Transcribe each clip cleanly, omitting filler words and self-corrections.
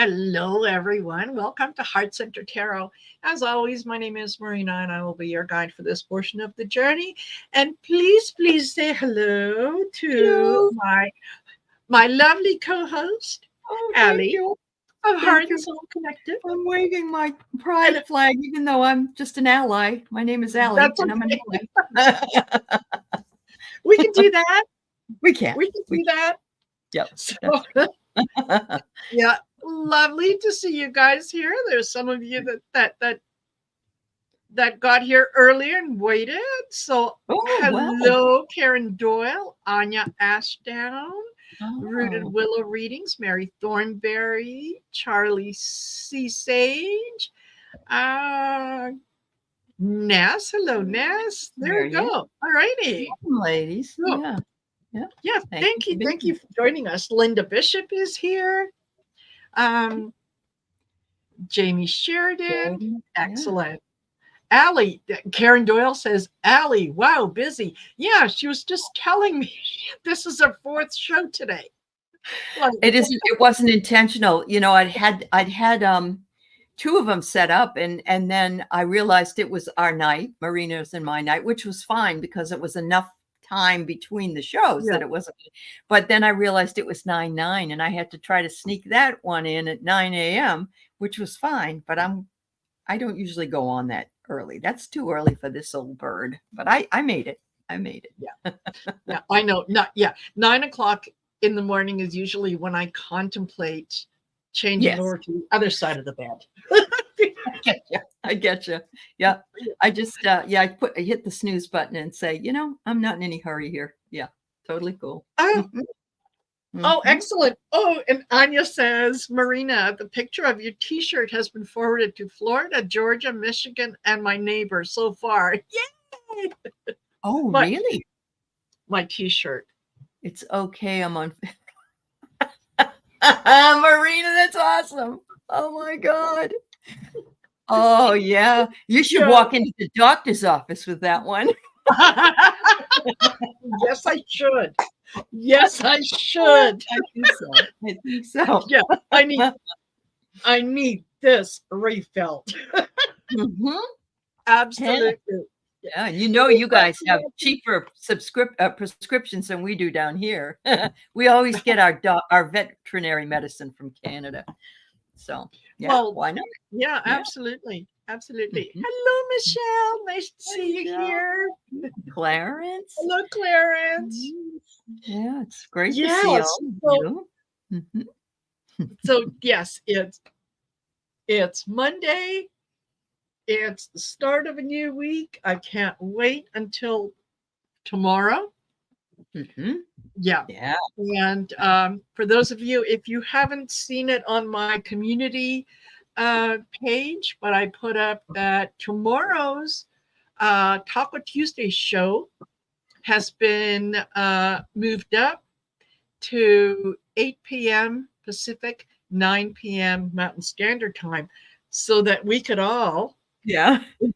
Hello, everyone. Welcome to Heart Center Tarot. As always, my name is Marina, and I will be your guide for this portion of the journey. And please say hello to Hello. my lovely co-host, Oh, thank Aley you. of Heart Thank and you. Soul Collective. I'm waving my pride flag, even though I'm just an ally. My name is Aley, That's and I'm an okay. ally. We can do that. We can. We can do that. Yep. So, yeah, lovely to see you guys here. There's some of you that got here earlier and waited. So, Oh, wow. hello, Karen Doyle, Anya Ashdown, Rooted Oh, Willow Readings, Mary Thornberry, Charlie C. Sage, Ness. Hello, Ness. There we there you go. All righty. go, ladies. So, Yeah. Yeah. yeah, Thank you for being Thank you for joining us. Linda Bishop is here. Um, Jamie Sheridan. here. Yeah. Excellent. Aley, Karen Doyle says, Aley, wow, busy. Yeah, she was just telling me this is her fourth show today. Like, It wasn't intentional. I'd had two of them set up, and then I realized it was our night, Marina's and my night, which was fine because it was enough time between the shows yeah. that it wasn't. But then I realized it was 9/9, and I had to try to sneak that one in at 9 a.m., which was fine. But I don't usually go on that early. That's too early for this old bird. But I made it. I made it. Yeah, I know. 9 o'clock in the morning is usually when I contemplate changing Yes. over to the other side of the bed. I get you. Yeah. I just, I hit the snooze button and say, I'm not in any hurry here. Yeah. Totally cool. Oh, Mhm. excellent. Oh, and Anya says, Marina, the picture of your t-shirt has been forwarded to Florida, Georgia, Michigan, and my neighbor so far. Yay! Oh, But really? my t-shirt. It's okay. I'm on. Marina, that's awesome. Oh my God. Oh yeah. You should walk into the doctor's office with that one. Yes, I should. Yes, I should. I think so. Yeah, I need this refilled. Mhm. Absolutely. Yeah, you guys have cheaper prescriptions than we do down here. We always get our veterinary medicine from Canada. So, yeah, Well, why not? yeah, Yeah. absolutely. Absolutely. Mhm. Hello, Michelle. Nice to see you here. Clarence. Hello, Clarence. Yeah, it's great to see Yes. all of you. So yes, it's Monday. It's the start of a new week. I can't wait until tomorrow. Mhm. Yeah. Yeah. And for those of you, if you haven't seen it on my community page, but I put up that tomorrow's Taco Tuesday show has been moved up to 8 p.m. Pacific, 9 p.m. Mountain Standard Time, so that we could all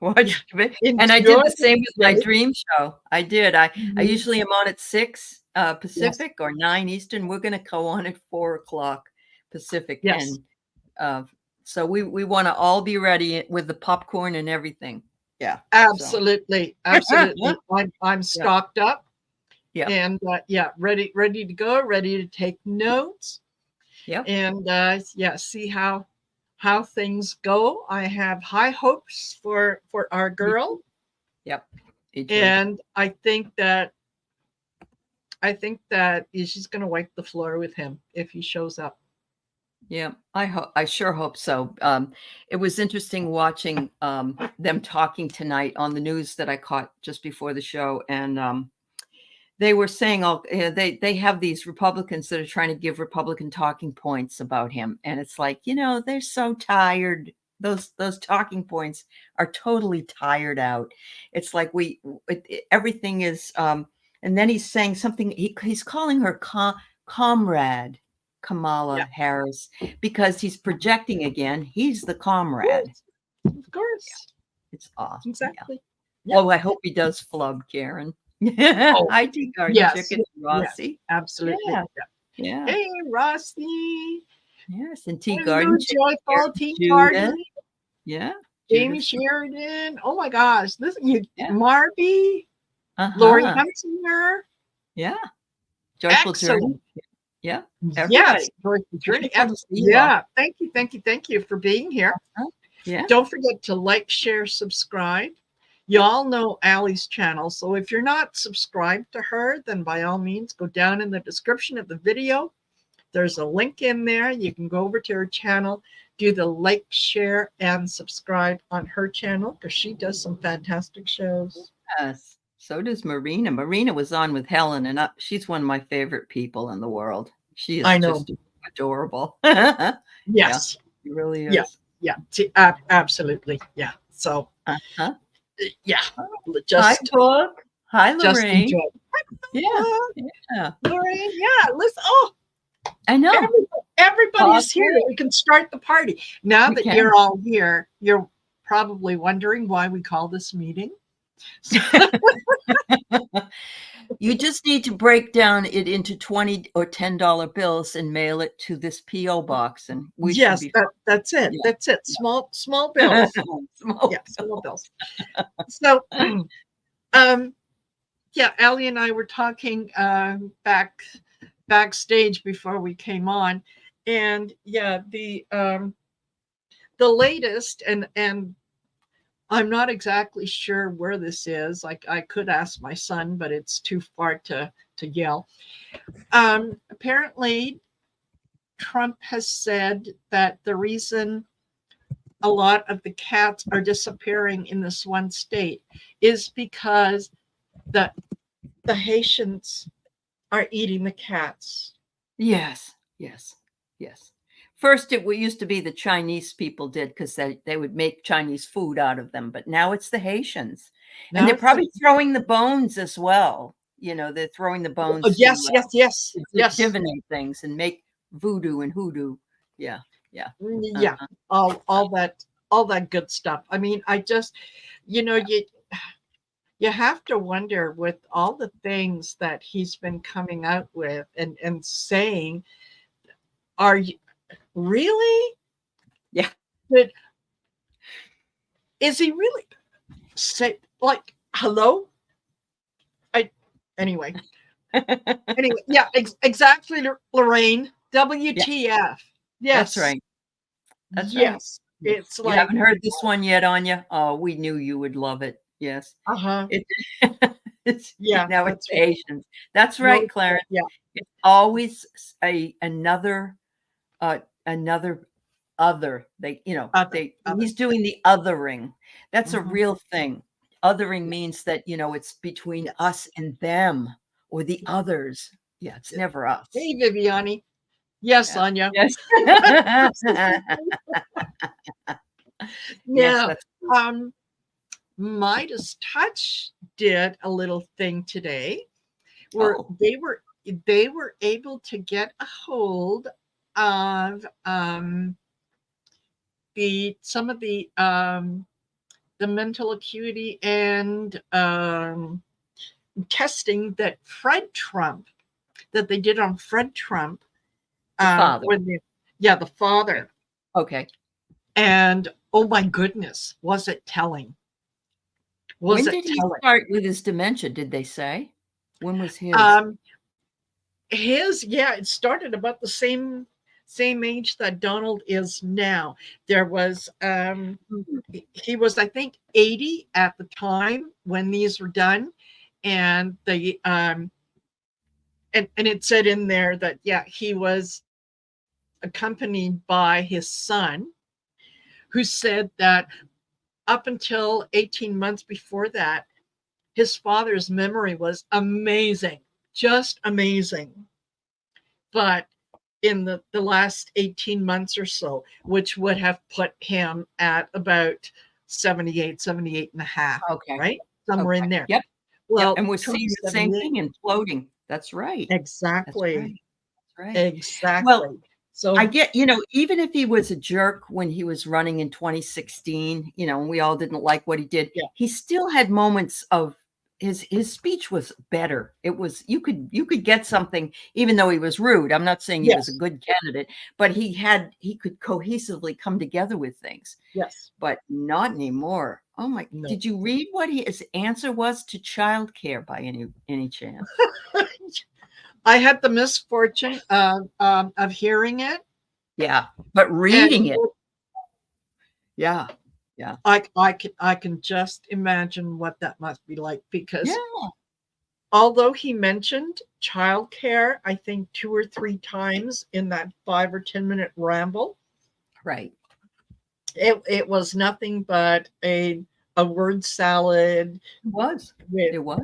Watch it. And I enjoy did the same with my it. dream show. I did. I Mhm. usually am on at 6 Yes. Pacific or 9 Eastern. We're going to go on at 4 o'clock Pacific. Yes. And so we want to all be ready with the popcorn and everything. Yeah. Absolutely. Absolutely. I'm stocked up. Yeah. And ready to go, ready to take notes. Yep. And see how things go. I have high hopes for our girl. Yep. And I think that she's going to wipe the floor with him if he shows up. Yeah, I sure hope so. It was interesting watching them talking tonight on the news that I caught just before the show, and they were saying they have these Republicans that are trying to give Republican talking points about him, and it's like, they're so tired. Those talking points are totally tired out. It's like everything is, and then he's saying something. He's calling her comrade. Kamala Harris, because he's projecting again. He's the comrade. Of course. Yeah. It's awesome. Exactly. Yeah. Oh, I hope he does flub, Karen. Hi, Tea Garden Chicken, Rossi. Yes, absolutely. Yeah. Hey, Rossi. Yes, and Tea Hello, Garden. Joyful Tea Judith. Party. Yeah. Jamie Judith. Sheridan. Oh my gosh. This you Yeah. Marby. Lori Uh-huh. Hunsinger. Yeah. Joyful Journey. Excellent. Yeah. Yes. Everybody. Joyful Journey. Wonderful to see you all. Yeah. Thank you. Thank you. Thank you for being here. Yeah. Don't forget to like, share, subscribe. Y'all know Aley's channel. So if you're not subscribed to her, then by all means, go down in the description of the video. There's a link in there. You can go over to her channel, do the like, share, and subscribe on her channel because she does some fantastic shows. Yes. So does Marina. Marina was on with Helen, and she's one of my favorite people in the world. She is just adorable. Yes. Yeah, she really is. Yeah. Absolutely. Yeah. So, yeah. Hi, Book. Hi, Just Lorraine. enjoy. Yeah. Lorraine. Yeah. Listen. Oh, I know. Everybody's here. We can start the party. Now that can. you're all here, you're probably wondering why we call this meeting. You just need to break down it into $20 or $10 bills and mail it to this PO box, and we should be. That's it. Yeah. That's it. Small bills. Small bills. So, yeah, Aley and I were talking backstage before we came on, and yeah, the latest, and I'm not exactly sure where this is. Like, I could ask my son, but it's too far to yell. Apparently, Trump has said that the reason a lot of the cats are disappearing in this one state is because the Haitians are eating the cats. Yes. First, it used to be the Chinese people did because they would make Chinese food out of them, but now it's the Haitians. And they're probably throwing the bones as well. You know, they're throwing the bones. Yes. To divinate things and make voodoo and hoodoo. Yeah. All that good stuff. I mean, I just, you have to wonder with all the things that he's been coming out with and saying, are you really? Yeah. But is he really say like hello? Anyway, yeah, exactly, Lorraine. WTF? Yeah. Yes, That's right. That's yes. Right. It's you like, haven't heard this one yet, Anya? Oh, we knew you would love it. Yes. Yeah, now it's right. Asians. That's right, Clarence. Yeah, it's always another other. He's doing the othering. That's a real thing. Othering means that it's between us and them or the others. Yeah, it's never us. Hey, Viviani. Yes, Anya. Yes. Now, Midas Touch did a little thing today where they were able to get a hold of some of the mental acuity and testing that they did on Fred Trump. The father. The father. Okay. And oh my goodness, was it telling? When did he start with his dementia? Did they say? When was his? It started about the same age that Donald is now. There was he was, I think, 80 at the time when these were done, and they and it said in there that he was accompanied by his son, who said that up until 18 months before that, his father's memory was amazing, just amazing. But in the last 18 months or so, which would have put him at about 78 and a half. Okay. Right? Somewhere in there. Yep. Well, and we're seeing the same thing in floating. That's right. Exactly. That's right. Exactly. Well, so I get, even if he was a jerk when he was running in 2016, and we all didn't like what he did, he still had moments of his speech was better. It was you could get something, even though he was rude. I'm not saying he was a Yes. good candidate, but he could cohesively come together with things. Yes. But not anymore. Oh my! No. Did you read what his answer was to childcare by any chance? I had the misfortune of hearing it. Yeah, but reading it. Yeah. Yeah. I can just imagine what that must be like, because Yeah. although he mentioned childcare, I think 2 or 3 times in that 5 or 10-minute ramble, Right. it was nothing but a word salad. It was. With, It was.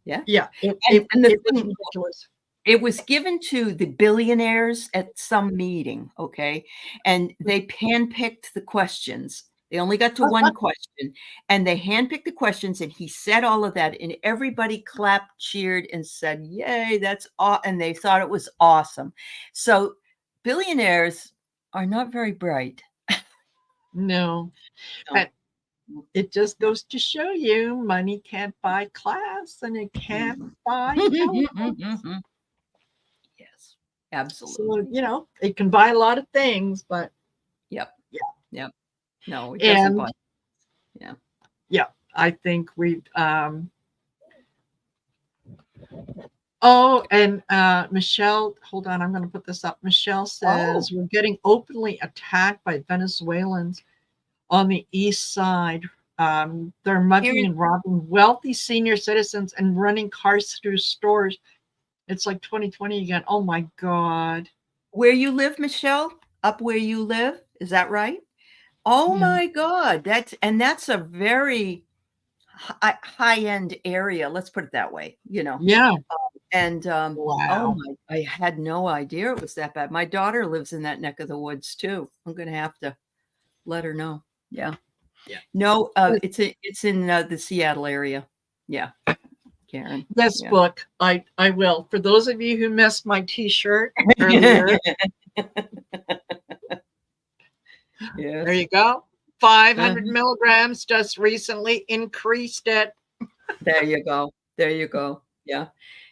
Yeah. yeah, And it the was thing, ridiculous. it was given to the billionaires at some meeting, okay? And they handpicked the questions. They only got to one question, and they handpicked the questions, and he said all of that, and everybody clapped, cheered, and said, "Yay, that's and they thought it was awesome." So billionaires are not very bright. No. No. But it just goes to show you money can't buy class, and it can't buy intelligence. Yes, absolutely. So, it can buy a lot of things, but Yep. yeah. Yep. No, it doesn't buy. Yeah. Yeah, I think we've and Michelle, hold on, I'm going to put this up. Michelle says we're getting openly attacked by Venezuelans on the east side. They're mugging and robbing wealthy senior citizens and running cars through stores. It's like 2020 again. Oh my God. Where you live, Michelle? Up where you live? Is that right? Oh my God. That's a very high-end area. Let's put it that way, Yeah. And oh Wow. my, I had no idea it was that bad. My daughter lives in that neck of the woods too. I'm going to have to let her know. Yeah. Yeah. No, it's in the Seattle area. Yeah. Karen. This Yeah. book, I will. For those of you who missed my T-shirt earlier, Yes. there you go. 500 milligrams, just recently increased it. There you go. There you go. Yeah.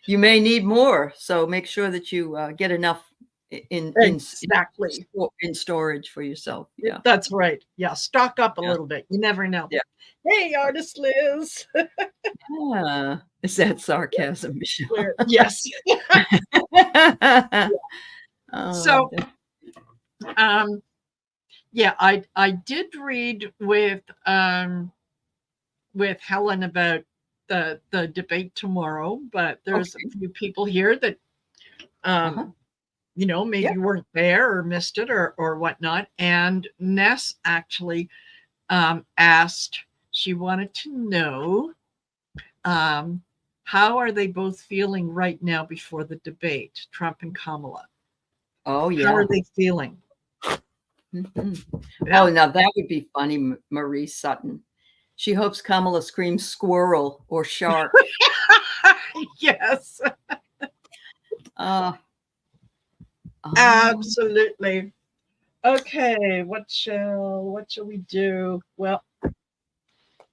You may need more, so make sure that you get enough in storage for yourself. Yeah. That's right. Yeah, stock up a little bit. You never know. Yeah. Hey, Artist Liz. Is that sarcasm, Michelle? Yes. So, yeah, I did read with Helen about the debate tomorrow, but there's a few people here that maybe weren't there or missed it or whatnot. And Ness actually asked, she wanted to know how are they both feeling right now before the debate, Trump and Kamala? Oh, yeah. How are they feeling? Oh, now that would be funny, Marie Sutton. She hopes Kamala screams squirrel or shark. Yes. Absolutely. Okay, what shall we do? Well,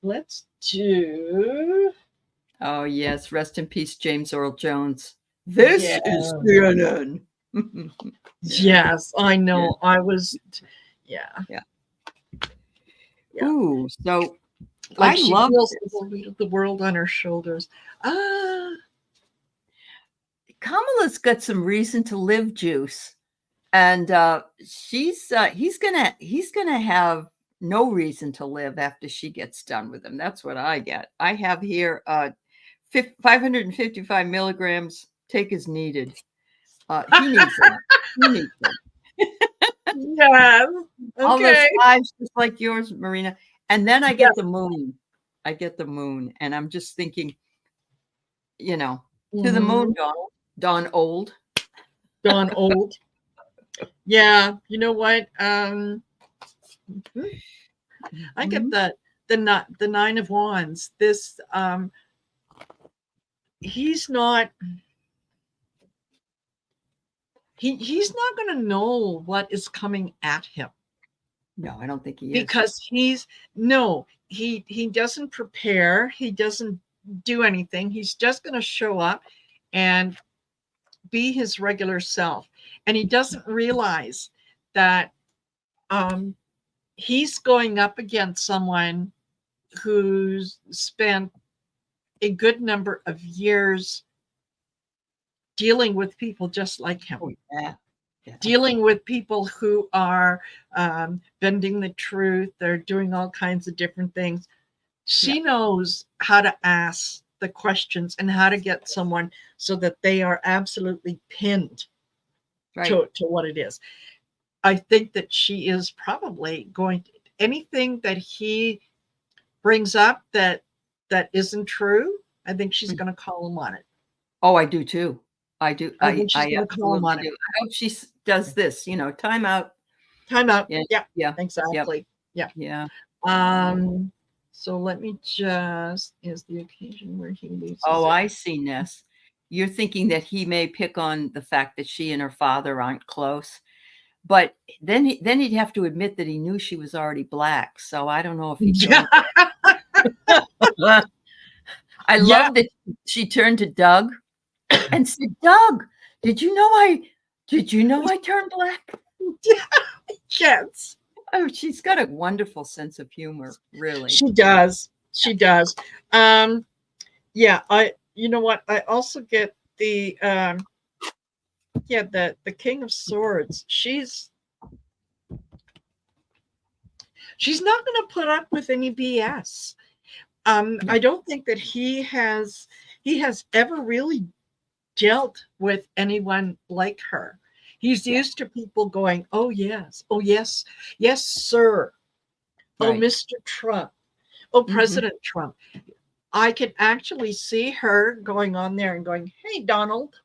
let's do. Oh yes, rest in peace, James Earl Jones. This is CNN. Yes, I know. I was. Yeah. Ooh, so like she feels the weight of the world on her shoulders. Kamala's got some reason to live juice, and he's gonna have no reason to live after she gets done with him. That's what I get. I have here 555 milligrams. Take as needed. He needs them. He needs them. Yes. Okay. All those fives just like yours, Marina. And then I get the moon. I get the moon, and I'm just thinking, to the moon, Dawn Old. Dawn Old. Yeah, you know what? I get the 9 of Wands. This he's not he's not going to know what is coming at him. No, I don't think he is. Because he doesn't prepare. He doesn't do anything. He's just going to show up and be his regular self. And he doesn't realize that he's going up against someone who's spent a good number of years dealing with people just like him. Oh, yeah. Yeah. Dealing with people who are bending the truth. They're doing all kinds of different things. She knows how to ask the questions and how to get someone so that they are absolutely pinned to what it is. I think that she is probably going to, anything that he brings up that isn't true, I think she's going to call him on it. Oh, I do too. I do. I think she's going to call him on it. I hope she does this, time out. Time out. Yeah. Exactly. Yep. Yeah. So let me just, is the occasion where he loses. Oh, I see, Ness. You're thinking that he may pick on the fact that she and her father aren't close. But then he'd have to admit that he knew she was already Black. So I don't know if he's I love that she turned to Doug and said, "Doug, did you know I turned Black?" Yes. Oh, she's got a wonderful sense of humor, really. She does. She does. Yeah, you know what? I also get the the King of Swords. She's not going to put up with any BS. I don't think that he has ever really dealt with anyone like her. He's used to people going, "Oh yes, yes, sir. Oh, Mr. Trump. Oh, President Trump." I can actually see her going on there and going, "Hey, Donald."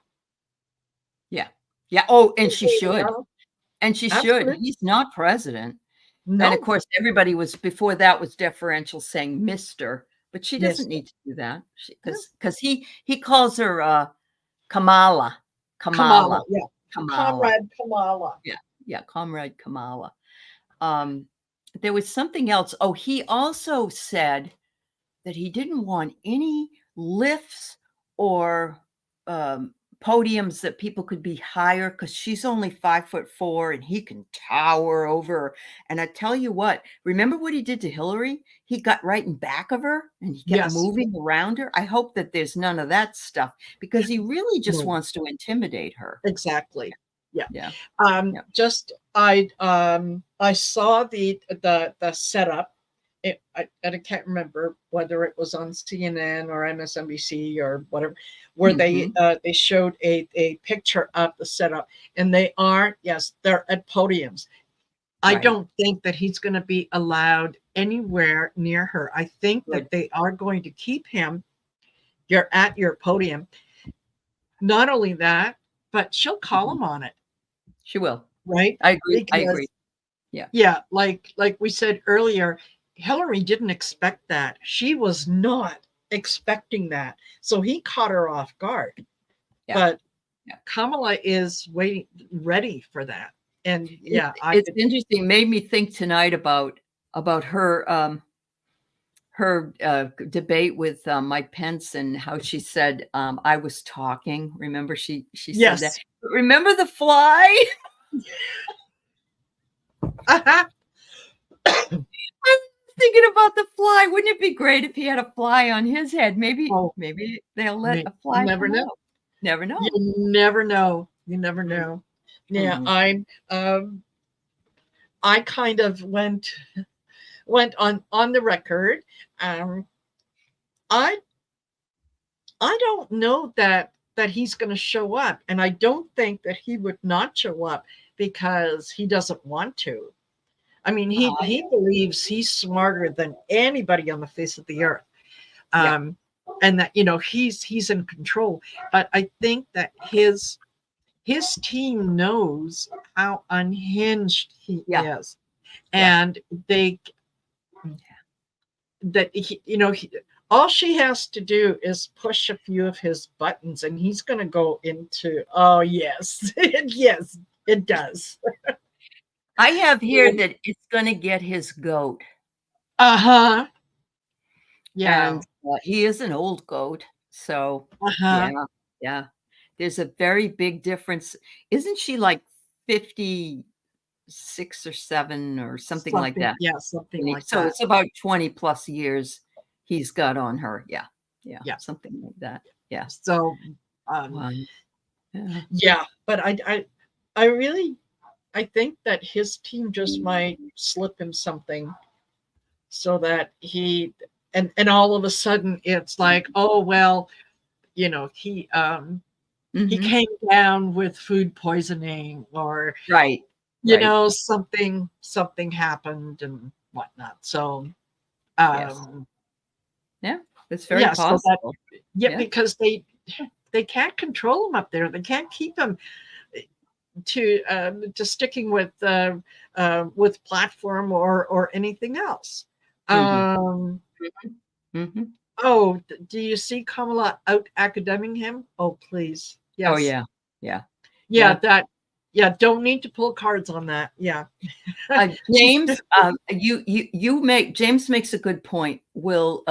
Yeah. Oh, and she should. Donald. And she should. He's not president. No. And of course, everybody was before that was deferential saying Mr., but she doesn't need to do that because he calls her Kamala. Yeah. Kamala. Comrade Kamala. Yeah, Comrade Kamala. There was something else. Oh, he also said that he didn't want any lifts or podiums that people could be higher because she's only 5'4" and he can tower over her. And I tell you what, remember what he did to Hillary? He got right in back of her and he kept moving around her. I hope that there's none of that stuff because he really just wants to intimidate her. Exactly. Yeah. Just I saw the setup. I can't remember whether it was on CNN or MSNBC or whatever, where they showed a picture of the setup, and they're at podiums. I don't think that he's going to be allowed anywhere near her. I think that they are going to keep him. You're at your podium. Not only that, but she'll call him on it. She will. Right? I agree. I agree. Yeah. Yeah. Like we said earlier, Hillary didn't expect that. She was not expecting that. So he caught her off guard. Yeah. But Kamala is ready for that. And it's interesting. It made me think tonight about her debate with Mike Pence and how she said, I was talking. Remember she said that. Remember the fly? Thinking about the fly. Wouldn't it be great if he had a fly on his head? Maybe they'll let a fly. Never know. Never know. You never know. You never know. Yeah, I kind of went on the record. I don't know that he's going to show up, and I don't think that he would not show up because he doesn't want to. I mean, he believes he's smarter than anybody on the face of the earth, and that he's in control. But I think that his team knows how unhinged he is, and all she has to do is push a few of his buttons, and he's going to go into, oh yes, yes, it does. I have here that it's going to get his goat. Yeah. He is an old goat. So, Uh-huh. yeah, yeah. There's a very big difference. Isn't she like 56 or 7 or something like Something, that? yeah, something like So that. it's about 20 plus years he's got on her. Yeah. Yeah. Yeah. Something like that. Yeah. So, um, Wow. Yeah. yeah, but I really, I think that his team just might slip him something so that and all of a sudden it's like, oh, well, he Mhm. came down with food poisoning, or Right. Right. something happened and whatnot. So, Yes. um, Yeah. It's very yeah, so that, possible. yeah, Yeah. because they can't control him up there. They can't keep him to sticking with platform or anything else. Mhm. Um, Mhm. oh, do you see Kamala out academing him? Oh, please, Oh, yes, yeah. Yeah. yeah, Yeah. that, yeah. Don't need to pull cards on that. Yeah, James, James makes a good point. Will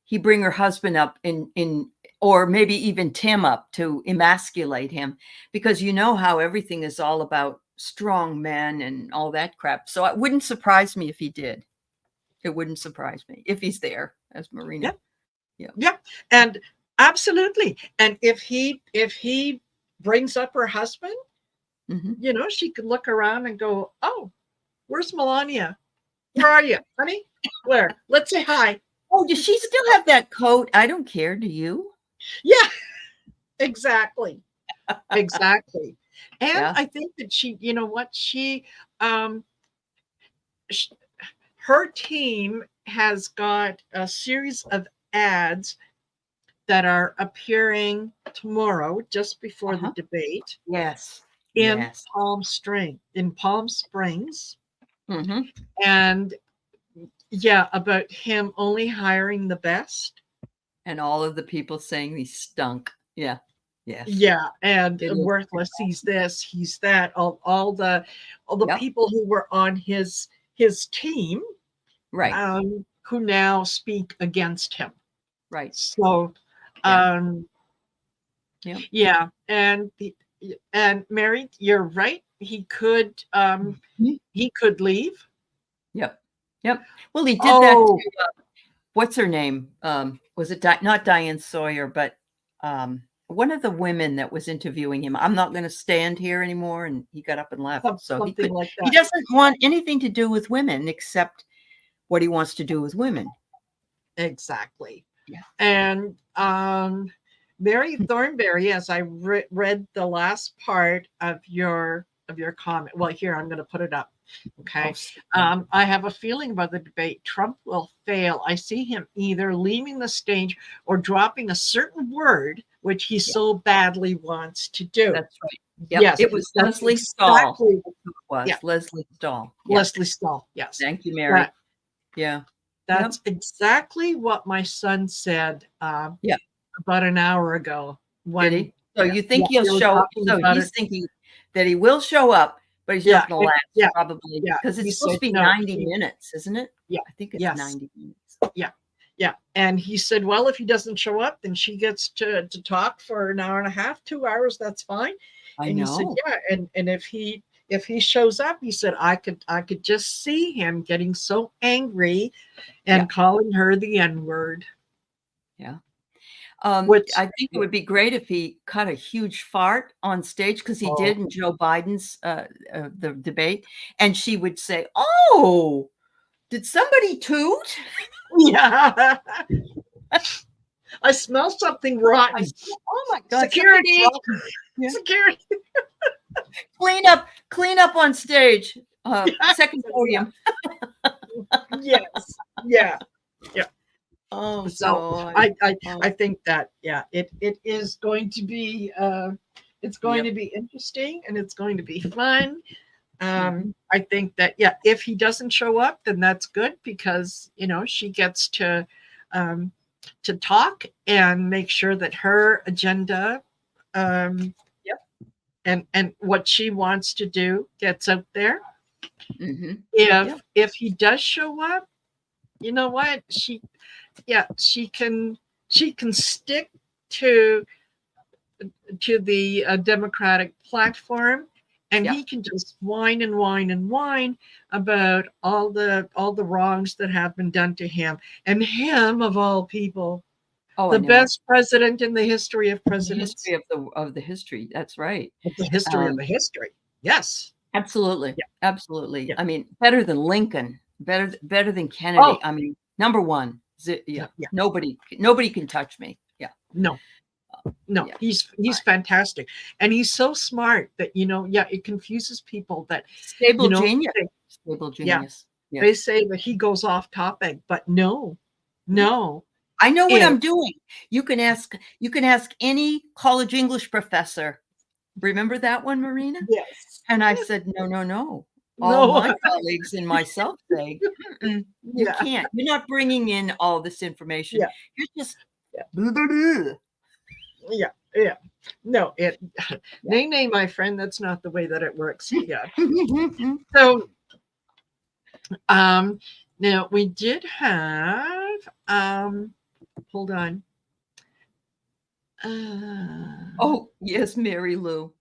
he bring her husband up in or maybe even Tim up to emasculate him? Because you know how everything is all about strong men and all that crap. So it wouldn't surprise me if he did. It wouldn't surprise me if he's there as yeah, Marina. Yeah. yeah, and absolutely. And if he brings up her husband, Hmm. she could look around and go, "Oh, where's Melania? Where are you, honey? Where? Let's say hi." Oh, does she still have that coat? I don't care. Do you? Yeah, exactly. Exactly. And Yeah. I think that she, you know what, um, sh her team has got a series of ads that are appearing tomorrow, just before the Uh-huh. debate, Yes. in Yes. Palm Springs, Hmm. and yeah, about him only hiring the best. And all of the people saying he stunk. Yeah. Yes. Yeah, and It is. worthless. He's this, he's that. All the Yep. people who were on his team, Right. who now speak against him. Right. So, Yeah. um, Yep. yeah, and Mary, you're right. Mhm. He could leave. Yep. Yep. Well, he did that to Oh, what's her name? Was it not Diane Sawyer, but one of the women that was interviewing him. I'm not going to stand here anymore, and he got up and left. So he something could. like He that. doesn't want anything to do with women except what he wants to do with women. Exactly. Yeah. And Mary Thornberry, as I read the last part of your comment. Well, here, I'm going to put it up. Oh, Okay. I have a feeling about the debate. Trump will fail. I see him either leaving the stage or dropping a certain word which he yeah. so badly wants to do. That's right. Yep. Yes, It was that's Leslie Stahl. exactly. That's who it Yeah, was Leslie Stahl. Yeah. Leslie Stahl. Yes, Thank you, Mary. that Yeah. Yep. that's exactly what my son said Yeah. about an hour ago. Did When he? So you Yeah, think he'll we were show talking so about he's it. thinking that he will show up, but he's not Yeah, gonna last yeah, probably yeah. because He it's supposed said to be no. 90 minutes, isn't it? Yeah, I think it's yes, 90 minutes. yeah, yeah. And he said, well, if he doesn't show up, then she gets to talk for an hour and a half, 2 hours. That's fine. I And he said, know. yeah. And if he shows up, he said, I could just see him getting so angry Yeah. and calling her the N-word, Yeah. which, I think it would be great if he cut a huge fart on stage because he oh, did in Joe Biden's the debate, and she would say, "Oh, did somebody toot?" yeah. I smell something I rotten. said, "Oh my God, something's Security, wrong." Yeah. security. Clean up on stage. Second Yeah. podium. Yes. Yeah. Yeah. Oh So God. I I Oh, I think that, yeah, it is going to be it's going yep. to be interesting, and it's going to be fun. Mhm. I think that, yeah, if he doesn't show up, then that's good, because she gets um to talk and make sure that her agenda, um Yep. and what she wants to do gets out there. Mhm. If Yep. if he does show up, you know what? she can stick to the Democratic platform, and Yeah. he can just whine and whine and whine about all the wrongs that have been done to him, and him of all people, Oh, I the know. best president in the history of The presidents, history of the history. That's right. the history of Um, the history. Yes. absolutely. Yeah. Absolutely. Yeah. I mean, better than Lincoln, better than Kennedy. Oh, I mean, number one. Yeah. yeah. Nobody can touch me. Yeah. No. No, Yeah. he's fantastic, and he's so smart that it confuses people that Stable you know genius. they, Stable yeah genius. Yeah. they say that he goes off topic, but no, no, I know what it I'm doing. You can ask any college English professor. Remember that one, Marina? yes, And I said, "No, no, no." All no, my colleagues and myself say, "Mm-mm, you yeah, can't. You're not bringing in all this information. yeah, You're just yeah, blah, blah, blah." yeah, yeah. No, Yeah. nay, my friend, that's not the way that it works. Yeah. So, now we did have, hold on. Oh, yes, Mary Lou.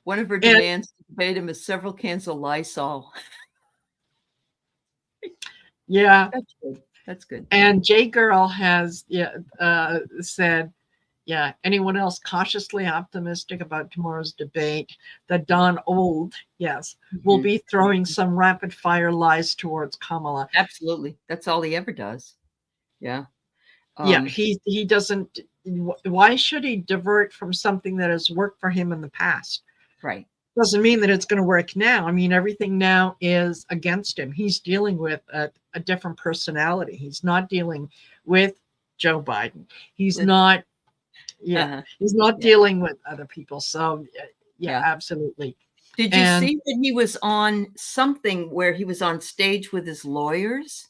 One of her And demands to debate him is several cans of Lysol. yeah, That's good. That's good. and J Girl has said, yeah, anyone else cautiously optimistic about tomorrow's debate that Don Old, yes, will Mhm. be throwing some rapid fire lies towards Kamala. Absolutely. That's all he ever does. Yeah. Yeah, Um, he doesn't. Why should he divert from something that has worked for him in the past? right. Doesn't mean that it's going to work now. I mean, everything now is against him. He's dealing with a different personality. He's not dealing with Joe Biden. He's With not. Yeah, uh he's not Yeah. dealing with other people. So yeah, Yeah. absolutely. Did you And see that he was on something where he was on stage with his lawyers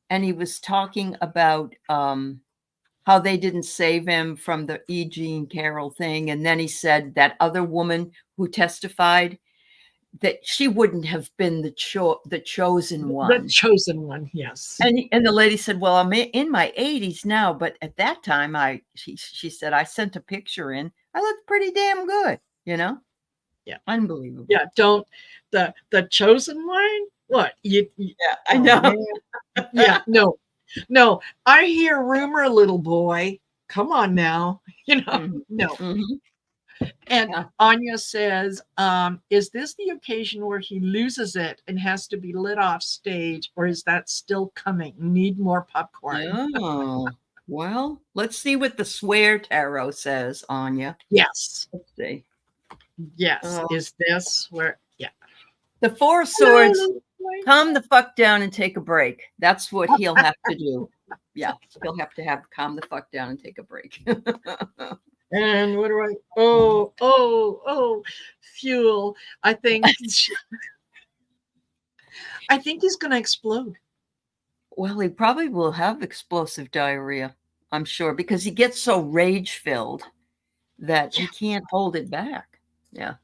and he was talking about how they didn't save him from the E. Jean Carroll thing, and then he said that other woman who testified that she wouldn't have been the chosen the one. chosen one, yes. And the lady said, "Well, I'm in my 80s now, but at that time, she said I sent a picture in. I looked pretty damn good, you know, Yeah, unbelievable." yeah. Don't the chosen one. What Yeah, I oh know. man. Yeah, no, no. I hear rumor, little boy. Come on now. Mhm, No. mhm. And Yeah. Anya says, is this the occasion where he loses it and has to be lit off stage, or is that still coming? Need more popcorn. Oh, well, let's see what the swear tarot says, Anya. Yes. Let's see. Yes. Uh, Is this where yeah. the Four of Hello, Swords, little boy. calm the fuck down and take a break. That's what he'll have to do. Yeah, he'll have to calm the fuck down and take a break. And what do fuel. I think he's gonna explode. Well, he probably will have explosive diarrhea, I'm sure, because he gets so rage filled that Yeah. he can't hold it back. Yeah.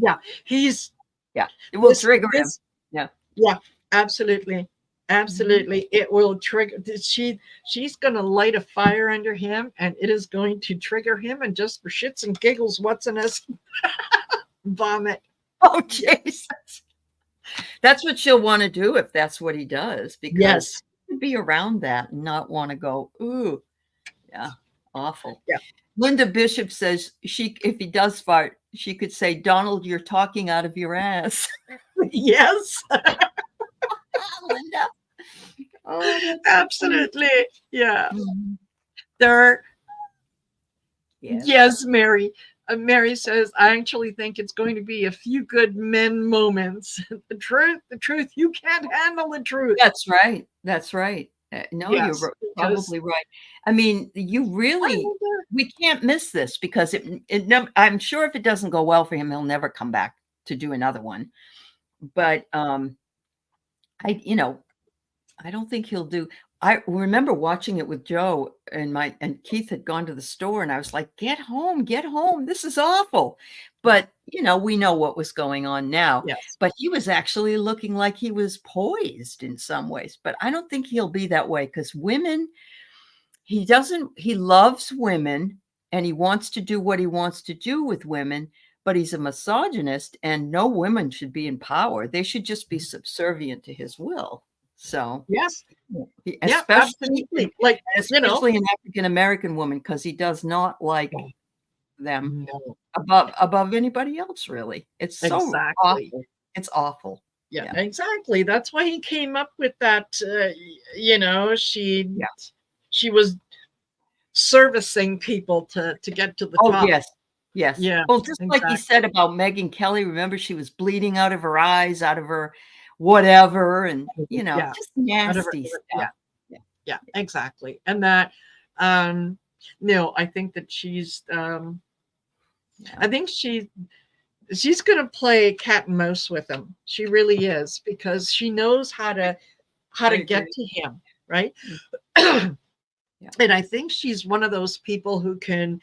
Yeah. He's Yeah. It will this trigger him. this Yeah. yeah, absolutely. Mhm. Absolutely. It will trigger she's gonna light a fire under him, and it is going to trigger him, and just for shits and giggles, what's in us vomit. Oh, Yeah. Jesus. That's what she'll want to do if that's what he does, because Yes. he'd be around that and not want to go, ooh, yeah, awful. Yeah. Linda Bishop says if he does fart, she could say, Donald, you're talking out of your ass. Yes. Linda. Oh, that's so funny. Absolutely. Yeah. Mhm. There Yes. Yes, Mary. Mary says, I actually think it's going to be a few good men moments. The truth, you can't handle the truth. That's right. That's right. No, you're Yes, because probably right. I mean, I wonder. we can't miss this because I'm sure if it doesn't go well for him, he'll never come back to do another one. But I don't think he'll do. I remember watching it with Joe, and Keith had gone to the store, and I was like, get home, this is awful. But we know what was going on now. Yes. But he was actually looking like he was poised in some ways. But I don't think he'll be that way, because women, he loves women, and he wants to do what he wants to do with women, but he's a misogynist, and no women should be in power. They should just be subservient to his will. So Yes. Yeah, especially absolutely. Like, especially an African American woman, because he does not like them no, above anybody else, really. It's so exactly. awful. It's awful. Yeah, exactly. That's why he came up with that. She was servicing people to get to the Oh, top. yes. Yes. Yeah. Well, just like he exactly. said about Megyn Kelly, remember, she was bleeding out of her eyes, out of her whatever, and Yeah. just nasty stuff. Yeah, exactly. And that, no, I think that I think she's going to play cat and mouse with him. She really is, because she knows how to get to him, right? And I think she's one of those people who can,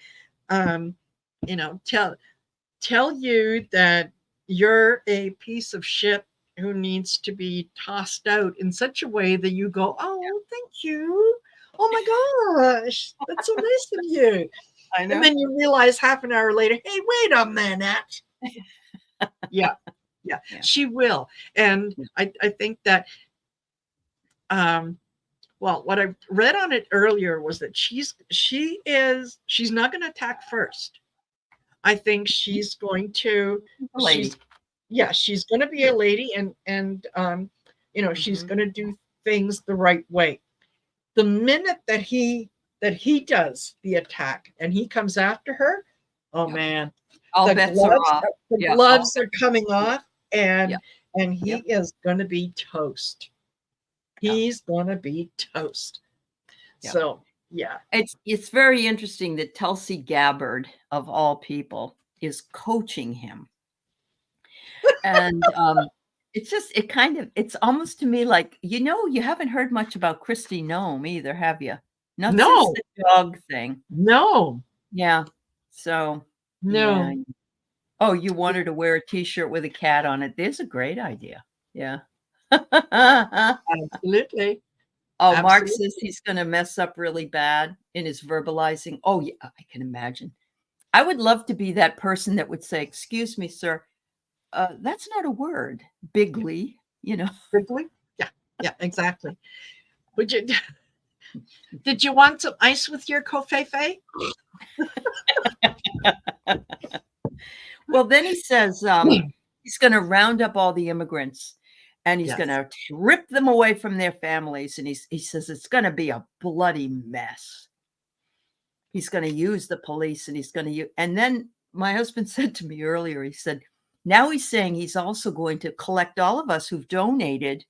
tell you that you're a piece of shit who needs to be tossed out in such a way that you go, oh, thank you. Oh my gosh, that's so nice of you. I know. And then you realize half an hour later, hey, wait a minute. Yeah. She will. And I think that, well, what I read on it earlier was that she's not going to attack first. I think she's going to, she's going to be a lady, and she's going to do things the right way. The minute that he does the attack and he comes after her, oh man, all bets are off. The gloves are coming off, and he is going to be toast. He's going to be toast. So, yeah. It's very interesting that Tulsi Gabbard, of all people, is coaching him. And it's almost to me like, you haven't heard much about Kristi Noem either, have you? Not since the dog thing. No. Yeah. So, no. Yeah. Oh, you want her to wear a t-shirt with a cat on it. There's a great idea. Yeah. Absolutely. Oh, Absolutely. Mark says he's going to mess up really bad in his verbalizing. Oh, yeah, I can imagine. I would love to be that person that would say, excuse me, sir, that's not a word. Bigly, Bigly? Yeah, exactly. Did you want some ice with your covfefe? Well, then he says he's going to round up all the immigrants, and he's going to rip them away from their families. And he says it's going to be a bloody mess. He's going to use the police, and he's going to use. And then my husband said to me earlier, he said, now he's saying he's also going to collect all of us who've donated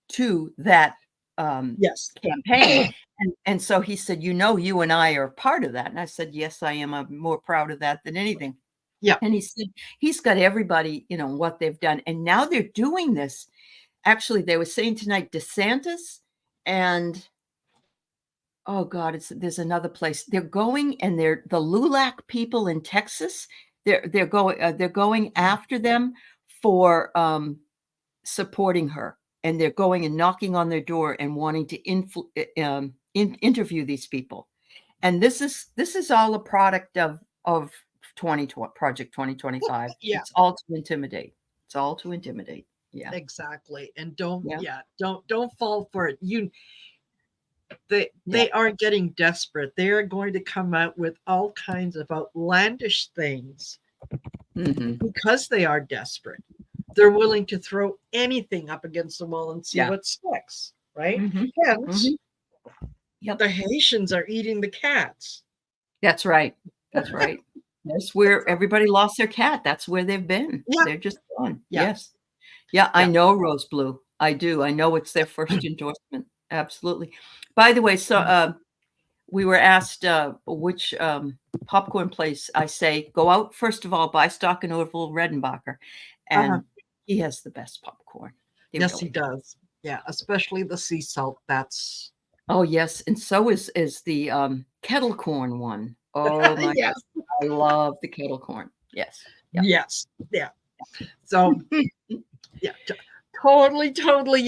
to that campaign. And so he said, you and I are part of that. And I said, yes, I am. I'm more proud of that than anything. Yeah. And he said, he's got everybody, what they've done. And now they're doing this. Actually, they were saying tonight, DeSantis and, oh God, there's another place. They're going, and the LULAC people in Texas, they're going after them for supporting her. And they're going and knocking on their door and wanting to interview these people. And this is all a product of Project 2025. Yeah. It's all to intimidate. Yeah. Exactly. And don't fall for it. They aren't getting desperate. They are going to come out with all kinds of outlandish things because they are desperate. They're willing to throw anything up against the wall and see what sticks, right? Hence, the Haitians are eating the cats. That's right. That's where everybody lost their cat. That's where they've been. Yeah. They're just gone. Yes. Yeah, I know Rose Blue. I do. I know it's their first endorsement. Absolutely. By the way, so we were asked which popcorn place. I say, go out, first of all, buy Stock and Orville Redenbacher. And he has the best popcorn. Yes, he does. Yeah, especially the sea salt. That's Oh, yes, and so is the, kettle corn one. Oh my Yes. god, I love the kettle corn. Yes. Yeah. Yes. Yeah. So yeah, totally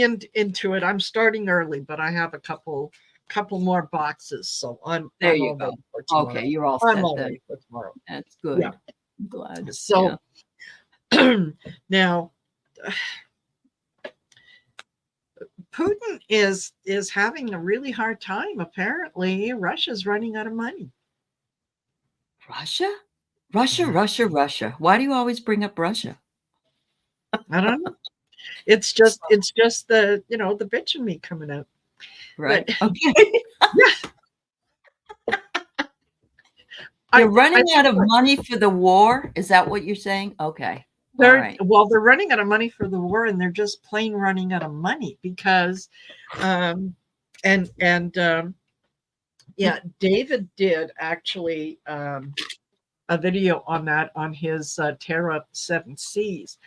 into it. I'm starting early, but I have a couple more boxes, so There I'm you all go. ready for Okay, tomorrow. you're all I'm set all then. ready for tomorrow. That's Yeah. good. I'm glad. Yeah. So now Putin is having a really hard time. Apparently, Russia's running out of money. Russia? Russia, Russia, Russia. Why do you always bring up Russia? I don't know. It's just the the bitch in me coming out. But Right. Okay. yeah, They're I running out of money for the war? Is that what you're saying? Okay. All right. they're running out of money for the war, and they're just plain running out of money because, and yeah, David did actually a video on that on his Tear Up Seven Seas,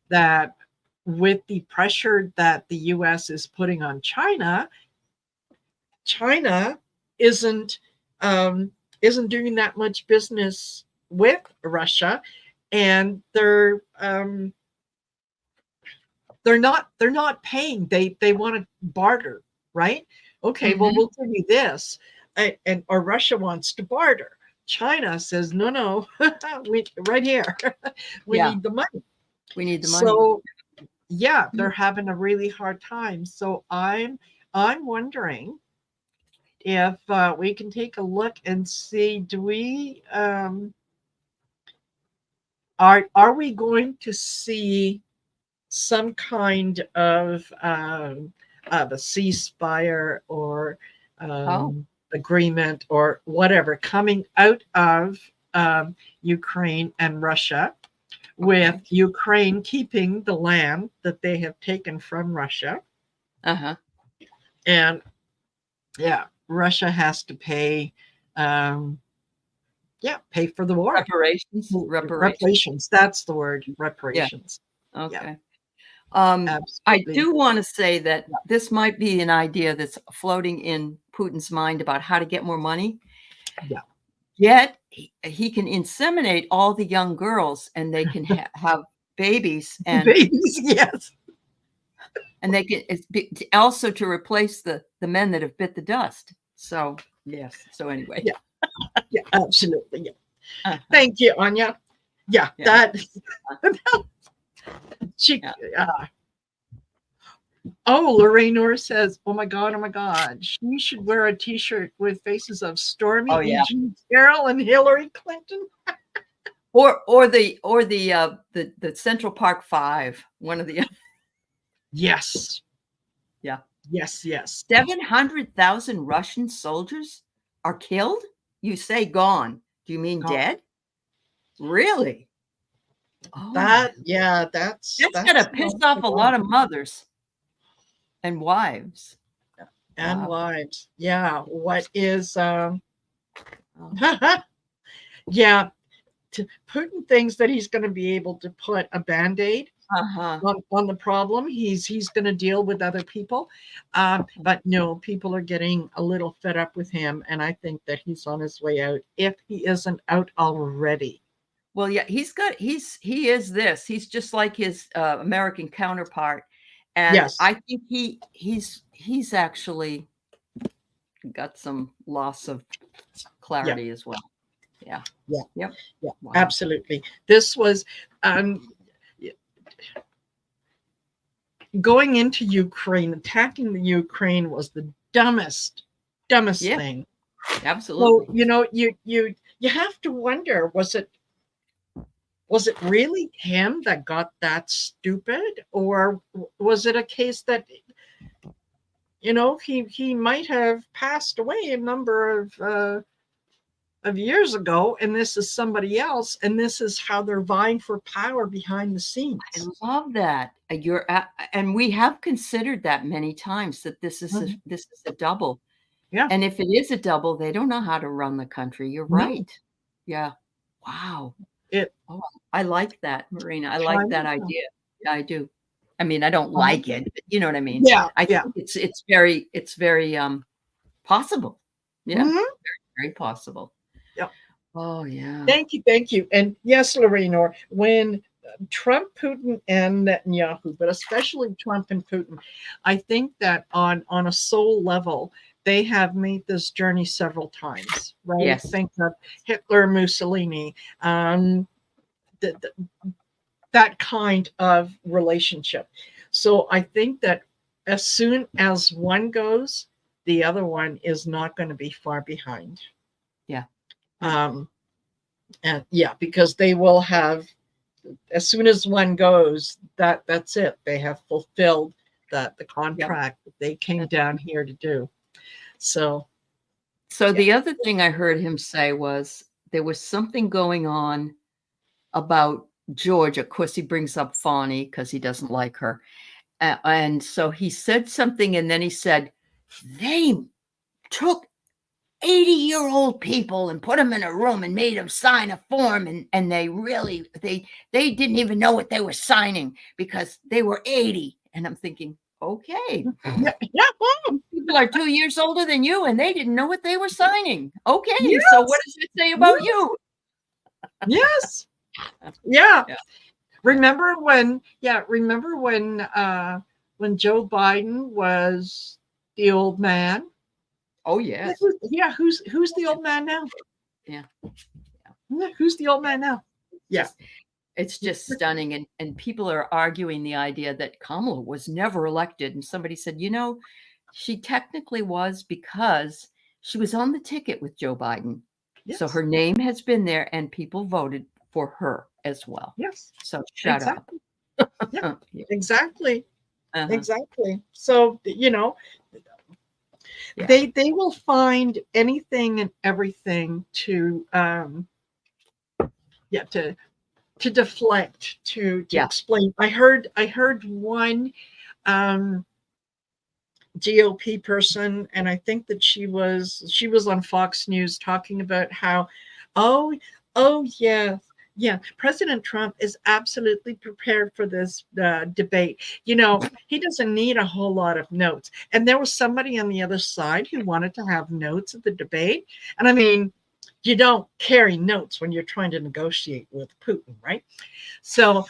that with the pressure that the U.S. is putting on China, China isn't um, isn't doing that much business with Russia, and they're not paying. They want to barter, right? Okay, well Mhm. we'll give you this, and or Russia wants to barter. China says no, we right here, we Yeah, need the money. we need the money. So yeah, Mm. they're having a really hard time. So I'm wondering if we can take a look and see, do we are we going to see some kind of a ceasefire or Oh, agreement or whatever coming out of Ukraine and Russia, with okay. Ukraine keeping the land that they have taken from Russia, Uh-huh. and yeah, Russia has to pay, um, yeah, pay for the war. Reparations? Reparations. Reparations. That's the word. Yeah, Reparations. Yeah, okay. I absolutely. do wanna say that this might be an idea that's floating in Putin's mind about how to get more money, Yeah. yet he can inseminate all the young girls, and they can have babies, Babies. Yes. and they can it's be also to replace the men that have bit the dust. So, yes. So anyway. Yeah. Yeah. Absolutely. Yeah. Uh-huh. Thank you, Anya. Yeah. Yeah, That she. yeah. Uh, oh, Lorraine Orr says, "Oh my God, oh my God, she should wear a T-shirt with faces of Stormy, Oh, yeah. E.G. Carroll, and Hillary Clinton." Or the Central Park 5, one of the Yes. yeah. Yes. Yes. 700,000 Russian soldiers are killed? You say gone. Do you mean God, dead? Really? Oh my, that. Yeah. That's that's gotta an piss awful off a lot. lot of mothers and wives. And Wow. wives. Yeah. What is Oh, yeah, Putin thinks that he's going to be able to put a band-aid uh-huh. on the problem. He's going to deal with other people, but no, people are getting a little fed up with him, and I think that he's on his way out if he isn't out already. Well, yeah, he is this. He's just like his, American counterpart, and Yes. I think he's actually got some loss of Yeah. clarity as well. Yeah. Yeah. Yep. Yeah. Wow. Absolutely. This was um, going into Ukraine, attacking the Ukraine was the dumbest Yeah, thing. So absolutely. you have to wonder, was it really him that got that stupid, or was it a case that he might have passed away a number of years ago, and this is somebody else, and this is how they're vying for power behind the I scenes. love that. And we have considered that many times that Mhm. this is a double. Yeah. And if it is a double, they don't know how to run the country. You're No. right. Yeah. Wow. It Oh, I like that, Marina. I like China. that idea. Yeah, I do. I mean, I don't China. like it, but you know what I mean? Yeah. I Yeah. think it's very possible. Yeah, Mhm. very possible. Yeah. Oh, yeah. Thank you, thank you. And yes, Lorena, when Trump, Putin, and Netanyahu, but especially Trump and Putin, I think that on a soul level, they have made this journey several times, right? Yes. Think of Hitler, Mussolini, the, that kind of relationship. So I think that as soon as one goes, the other one is not going to be far behind. Yeah. And yeah, because they will have, as soon as one goes, that's it. They have fulfilled the contract that they came down here to do. So the other thing I heard him say was there was something going on about George. Of course, he brings up Fani because he doesn't like her. And so he said something, and then he said, they took 80-year-old people and put them in a room and made them sign a form. And they really, they didn't even know what they were signing because they were 80. And I'm thinking, okay. yeah. People are 2 years older than you, and they didn't know what they were signing. Okay. Yes. So what does it say about you? Yes. Yeah. Remember when Joe Biden was the old man? Oh, yes. Yeah, who's the old man now? Yeah. Who's the old man now? Yeah. It's just stunning. And people are arguing the idea that Kamala was never elected. And somebody said, she technically was because she was on the ticket with Joe Biden. Yes. So her name has been there and people voted for her as well. Yes. So shut exactly. up. Yeah, exactly. Uh-huh. Exactly. So, they will find anything and everything to deflect, to explain. I heard one GOP person, and I think that she was on Fox News talking about how, oh yeah, President Trump is absolutely prepared for this debate. He doesn't need a whole lot of notes. And there was somebody on the other side who wanted to have notes at the debate. And I mean, you don't carry notes when you're trying to negotiate with Putin, right? So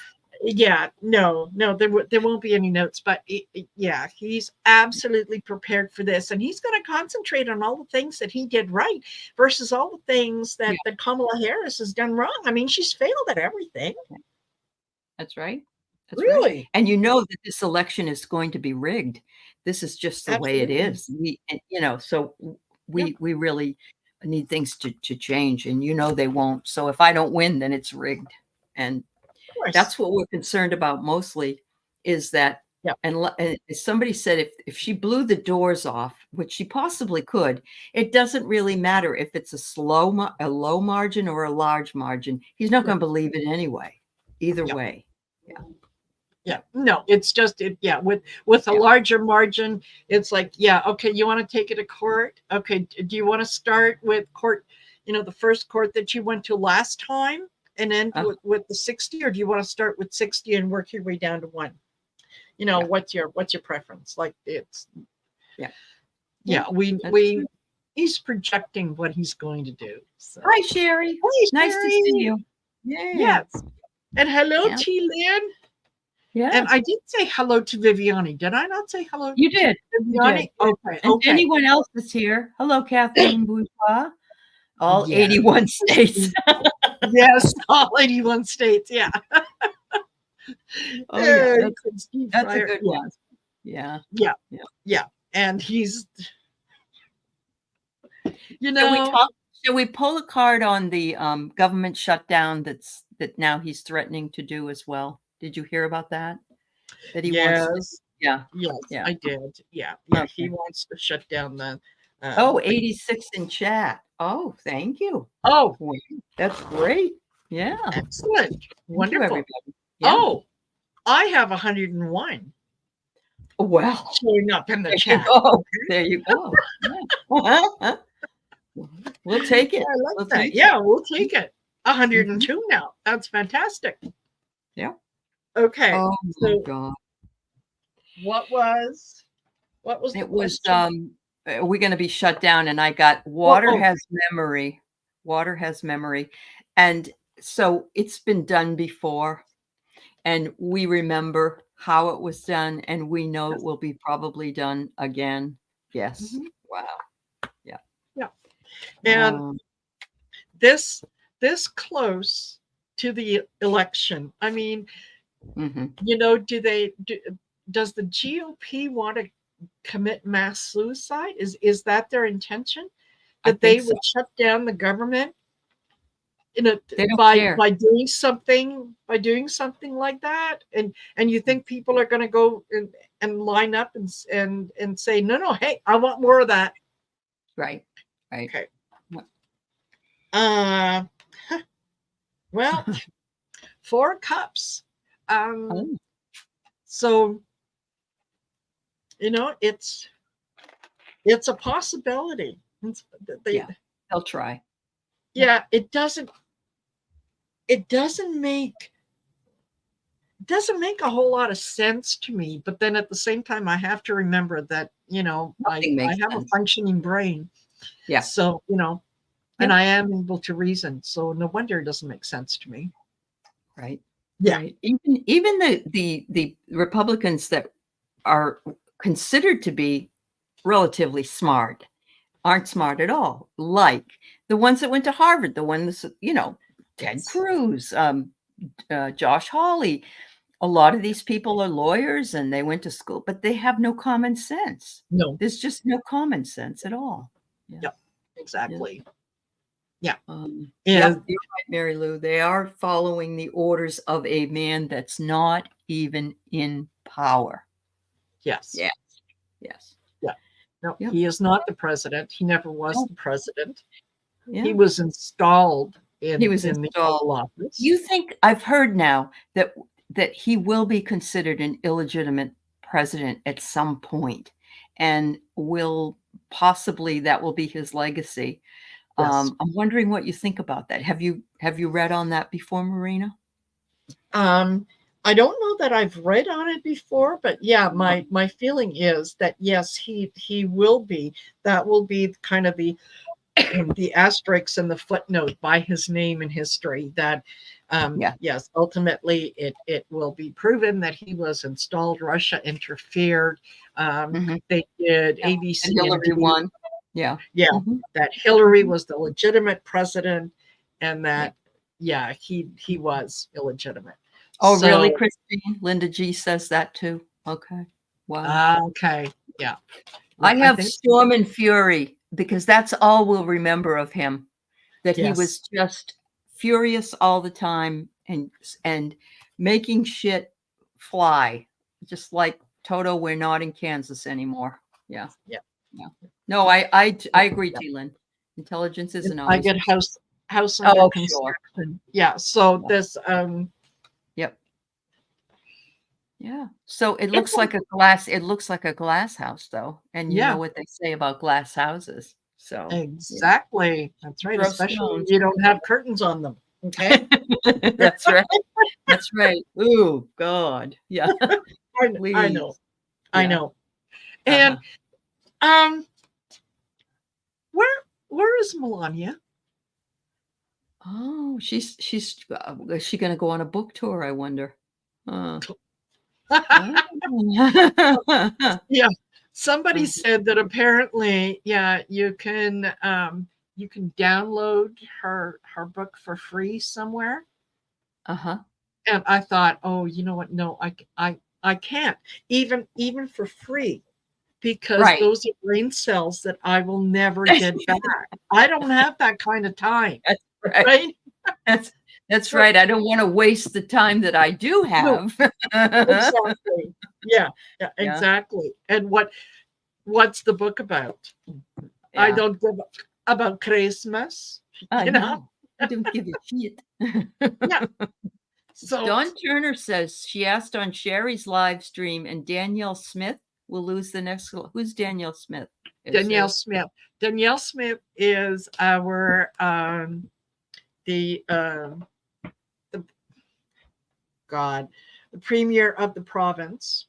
no, there won't be any notes, but he's absolutely prepared for this, and he's going to concentrate on all the things that he did right versus all the things that Kamala Harris has done wrong. I mean, she's failed at everything. That's right. That's really right. And that this election is going to be rigged. This is just the way it is. So we really need things to change, and they won't. So if I don't win, then it's rigged. And that's what we're concerned about mostly, is that, and somebody said if she blew the doors off, which she possibly could, it doesn't really matter if it's a low margin or a large margin. He's not going to believe it anyway. Either way. No, it's just with a larger margin, it's like, okay, you want to take it to court? Okay, do you want to start with court, the first court that you went to last time and end with the 60, or do you want to start with 60 and work your way down to 1? What's your preference? Like, it's he's projecting what he's going to do. So. Hi, Sherry. Hey, nice Sherry. to see you. Yes. And hello, T. Lynn. Yeah. And I did say hello to Viviani. Did I not say hello? You did. Viviani? Okay. And anyone else is here. Hello, Kathleen Bourgeois. All 81 states. Yes, all 81 states. Yeah. That's a good one. Yeah. And he's, Should we pull a card on the government shutdown that now he's threatening to do as well? Did you hear about that? That he wants to, Yes, I did. Yeah. Okay. He wants to shut down the 86 in chat. Oh, thank you. Oh, that's great. Yeah. Excellent. Wonderful. Everybody. Yeah. Oh, I have 101. Well, showing up in the chat. There you go. We'll take it. I like that. We'll take it. 102 now. That's fantastic. Yeah. Okay. Oh my God. What was it? Was are we going to be shut down? And I got Oh, water oh, has memory. Water has memory. And so it's been done before, and we remember how it was done, and we know it yes. will be probably done again. Yes. Mhm. Wow. Yeah. Yeah. And Um, this close to the election, I mean, mhm. does the GOP want to commit mass suicide? Is that their intention? I That they think so. would shut down the government They don't by care. doing something like that? And you think people are going to go and line up and say, no, hey, I want more of that. Right. Right. Okay. Yep. Uh, well, 4 cups. Oh, So it's a possibility. They, yeah. They'll try. Yep. yeah, it doesn't make a whole lot of sense to me. But then at the same time, I have to remember that I Nothing makes have a sense. functioning brain, Yeah. so and Yep. I am able to reason. So no wonder it doesn't make sense to me. Right. Yeah. Right. Even the Republicans that are considered to be relatively smart aren't smart at all. Like the ones that went to Harvard, the ones, Ted Yes. Cruz, Josh Hawley. A lot of these people are lawyers and they went to school, but they have no common sense. No. There's just no common sense at all. Yeah. Yep. Yeah. Exactly. Yeah. Yep, And you're right, Mary Lou. They are following the orders of a man that's not even in power. yes. Yeah. Yes. Yeah. No, Yep. he is not the president. He never was Oh, the president. He yeah. was installed He in was the installed. Oval Office. You think I've heard now that he will be considered an illegitimate president at some point, and will possibly that will be his legacy. Yes. I'm wondering what you think about that. Have you read on that before, Marina? Um, I don't know that I've read on it before, but yeah, Oh, my feeling is that yes, he will be. That will be kind of the the asterisk and the footnote by his name in history. That yeah. yes, ultimately it will be proven that he was installed. Russia interfered. Mhm. They did Yeah, A, B, and C, and Hillary D. won. Yeah. Yeah, Mhm, that Hillary mhm. was the legitimate president, and Yeah. that yeah, he was illegitimate. Oh, really, So Christine? Linda G says that too? Okay. Wow. okay, yeah, I yeah, I have think storm and fury because that's all we'll remember of him, that he was yes, just furious all the time and making shit fly, just like, "Toto, we're not in Kansas anymore." Yeah, yeah, yeah. No, I agree, yeah. T-Lynn. Intelligence And isn't I always get house under Oh, sure. construction. Yeah, so Yeah. this Yep. Yeah. So it's it looks like a glass house though, and you know yeah, what they say about glass houses. So, yeah. exactly. That's right, Throw especially when stones. you don't have curtains on them. Okay. That's right. That's right. Ooh, God. Yeah. I know. Please. I Yeah. know. And Uh-huh. um where is Melania? Oh, is she gonna go on a book tour, I wonder? Huh. Oh. Yeah. Somebody Uh, said that apparently, yeah, you can download her book for free somewhere. uh-huh. And I thought, oh, you know what? No, I can't even for free, because Right. those are brain cells that I will never get back. I don't have that kind of time, That's right. right? That's that's Right. right. I don't wanna waste the time that I do No, have. exactly. Yeah, yeah, Yeah, exactly. And what's the book about? I yeah. don't give about Christmas, I you know? know. I don't give a shit. Yeah. So Dawn Turner says she asked on Sherry's live stream, and Danielle Smith will lose the next. Who's Danielle Smith? It Danielle says. Smith. Danielle Smith is our the the God, the premier of the province.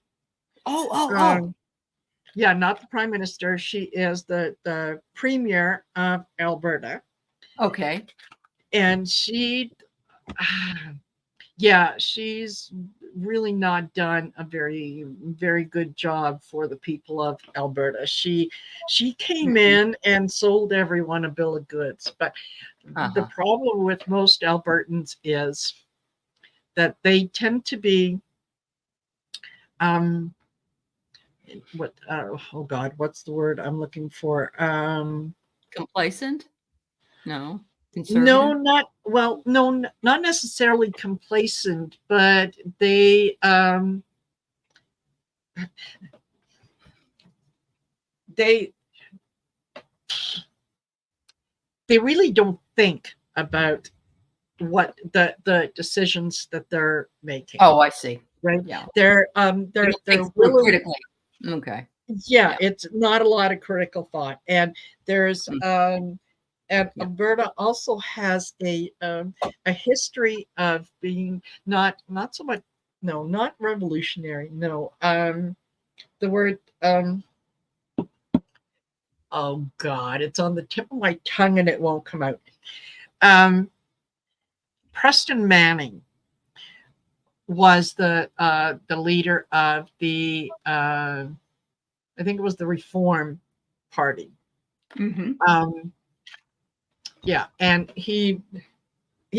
Oh, oh, oh. Um, Yeah, not the prime minister. She is the premier of Alberta, Okay. and she, yeah, she's really not done a very good job for the people of Alberta. She came Mhm. in and sold everyone a bill of goods, but the Uh-huh. problem with most Albertans is that they tend to be um what oh god, what's the word I'm looking for? Complacent? No. No, Conservative? not well, no, not necessarily complacent, but they they really don't think about what the decisions that they're making, Oh, I see. right? Yeah. You don't They're think through willing, critically. Okay. yeah, Yeah. it's not a lot of critical thought. And there's Mm. and Yeah. Alberta also has a history of being not so much, no, not revolutionary, no, the word oh god, it's on the tip of my tongue and it won't come out. um Preston Manning was the leader of the I think it was the Reform Party. Mm-hmm. um yeah, and he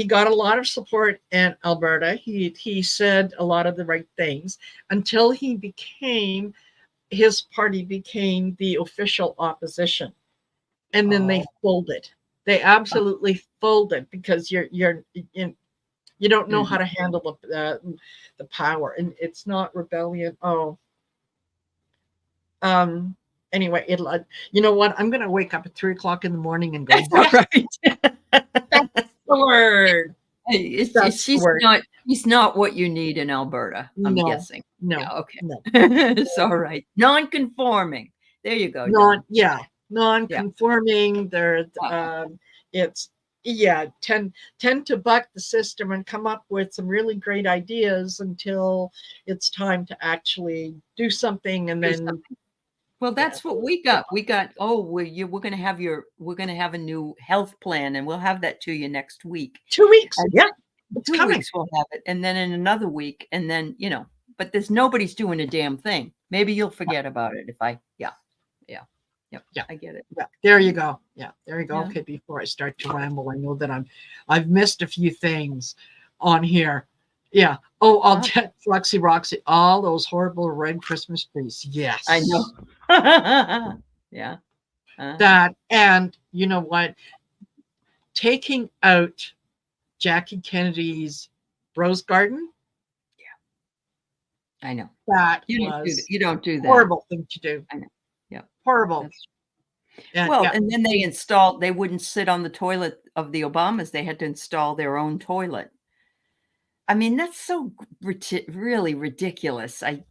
got a lot of support in Alberta. He said a lot of the right things until his party became the official opposition, and then they Oh. folded. They absolutely folded because you don't know Mhm. how to handle the power, and it's not rebellion. Oh, um. Anyway, you know what? I'm gonna wake up at 3 o'clock in the morning and go, That's all yes, right. that's the word. Hey, That's the word. she's not what you need in Alberta, I'm No, guessing. no, Yeah, okay. no. It's all right. Non-conforming. There you go, Non, Don. yeah, Yeah. non-conforming. There, Uh-huh. it's yeah, tend to buck the system and come up with some really great ideas until it's time to actually do something, and Do then something. Well, yeah, that's what we got. We got, oh, we're gonna have a new health plan, and we'll have that to you next week. 2 weeks. And Yeah, it's 2 coming. weeks we'll have it, and then in another week, and then, but there's nobody's doing a damn thing. Maybe you'll forget about it if I yeah, yeah, yep, Yeah, I get it. yeah. There you go. Yeah, there you go. Yeah. Okay, before I start to ramble, I know that I've missed a few things on here. Yeah. Oh, I'll Uh, get Flexi Roxy, all those horrible red Christmas trees. I know. Yes. Yeah. Uh-huh. That, and you know what? Taking out Jackie Kennedy's Rose Garden, I know. that You was don't a do that. horrible thing to do. I know. Yeah. Horrible. That's And well, yeah, and then they wouldn't sit on the toilet of the Obamas. They had to install their own toilet. I mean, that's so really ridiculous. I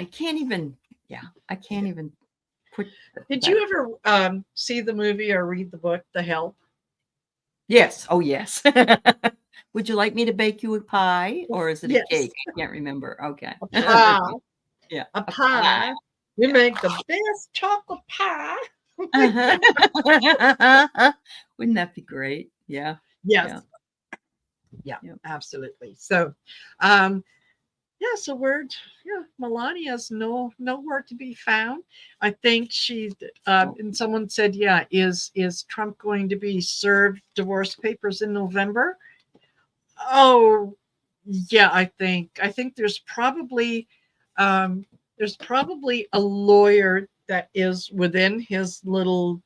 can't even yeah, I can't even put did that. you ever see the movie or read the book, The Help? Yes. Oh, yes. Would you like me to bake you a pie or is it a Yes, cake? I can't remember. Okay. a pie. Yeah, A a pie. pie. We Yeah. make the best chocolate pie. Wouldn't that be great? Yeah. Yes. Yeah. Yeah, Yep. absolutely. So, um, yeah, so Melania's nowhere to be found. I think Oh, and someone said, yeah, is Trump going to be served divorce papers in November? Oh, yeah, I think there's probably a lawyer that is within his little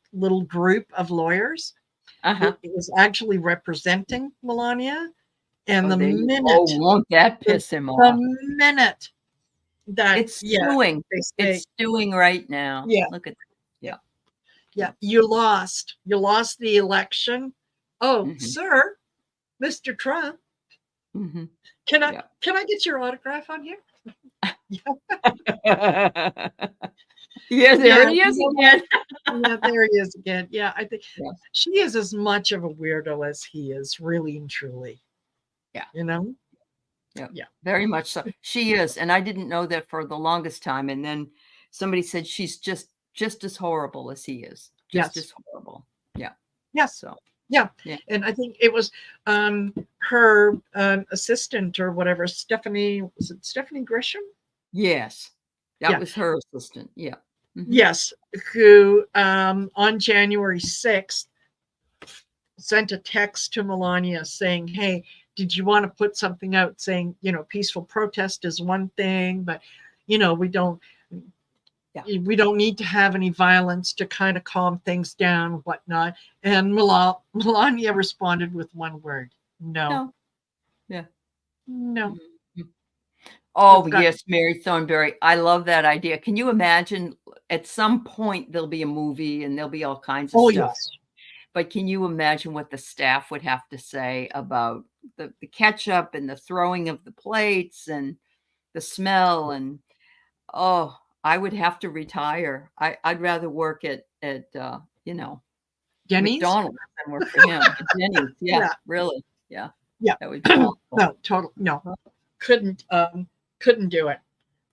group of lawyers uh-huh. who is actually representing Melania. And Oh, there you oh, won't that the, piss him the off? minute that, It's yeah, stewing. they It's say, stewing right now. yeah, Look at yeah, yeah. yeah, Yeah. you lost the election. Oh, Mhm. sir, Mr. Trump, Mhm. can I Yeah. can I get your autograph on here? Yeah, there Yeah, he you is know what? again. Yeah, there he is again. Yeah, I think Yeah. she is as much of a weirdo as he is, really and truly. Yeah. You know? Yeah. Yeah. Very much so. She is, and I didn't know that for the longest time, and then somebody said she's just as horrible as he is. Just Yes. as horrible. Yeah. Yes. So Yeah. yeah. And I think it was her assistant or whatever, Stephanie, was it Stephanie Grisham? Yes. That Yeah. was her assistant. Yeah. Yes. Who on January 6th sent a text to Melania saying, hey, did you want to put something out saying, peaceful protest is one thing, but, we don't need to have any violence to kind of calm things down, whatnot. And Melania responded with one word: no. No. Yeah. No. Mhm. Oh, yes, Mary Thornberry. I love that idea. Can you imagine at some point there'll be a movie and there'll be all kinds of stuff. Yes. But can you imagine what the staff would have to say about the ketchup and the throwing of the plates and the smell? And I would have to retire. I'd rather work at Denny's? McDonald's than work for him. Denny's, yeah, really, yeah, yeah. That would be awful. No, totally, no, couldn't do it.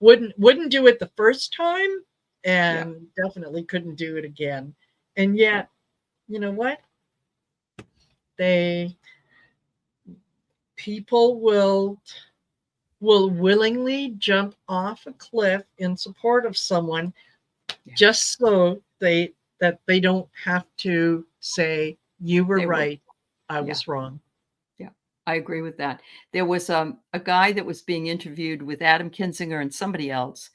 Wouldn't do it the first time, and definitely couldn't do it again. And yet, you know what? People will willingly jump off a cliff in support of someone just so they don't have to say, you were right, I was wrong. Yeah, I agree with that. There was a guy that was being interviewed with Adam Kinzinger and somebody else,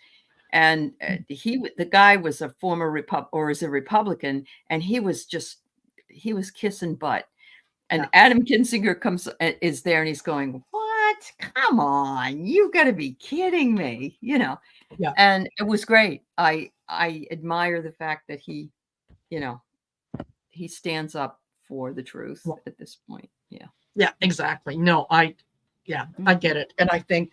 and the guy was a former Republican, and he was kissing butt. And Adam Kinzinger is there, and he's going, what? Come on, you got to be kidding me, Yeah. And it was great. I admire the fact that he stands up for the truth at this point. Yeah. Yeah, exactly. No, I get it. And I think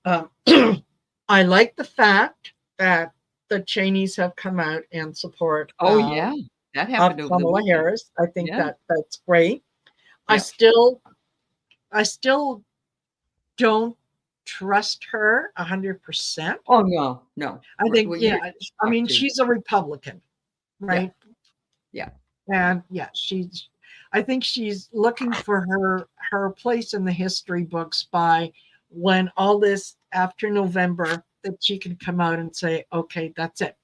I like the fact that the Cheneys have come out and support that happened over Kamala the Harris. I think that's great. I still don't trust her 100%. Oh no. I think I mean, she's a Republican, right? Yeah. And I think she's looking for her place in the history books by when all this after November, that she can come out and say, okay, that's it.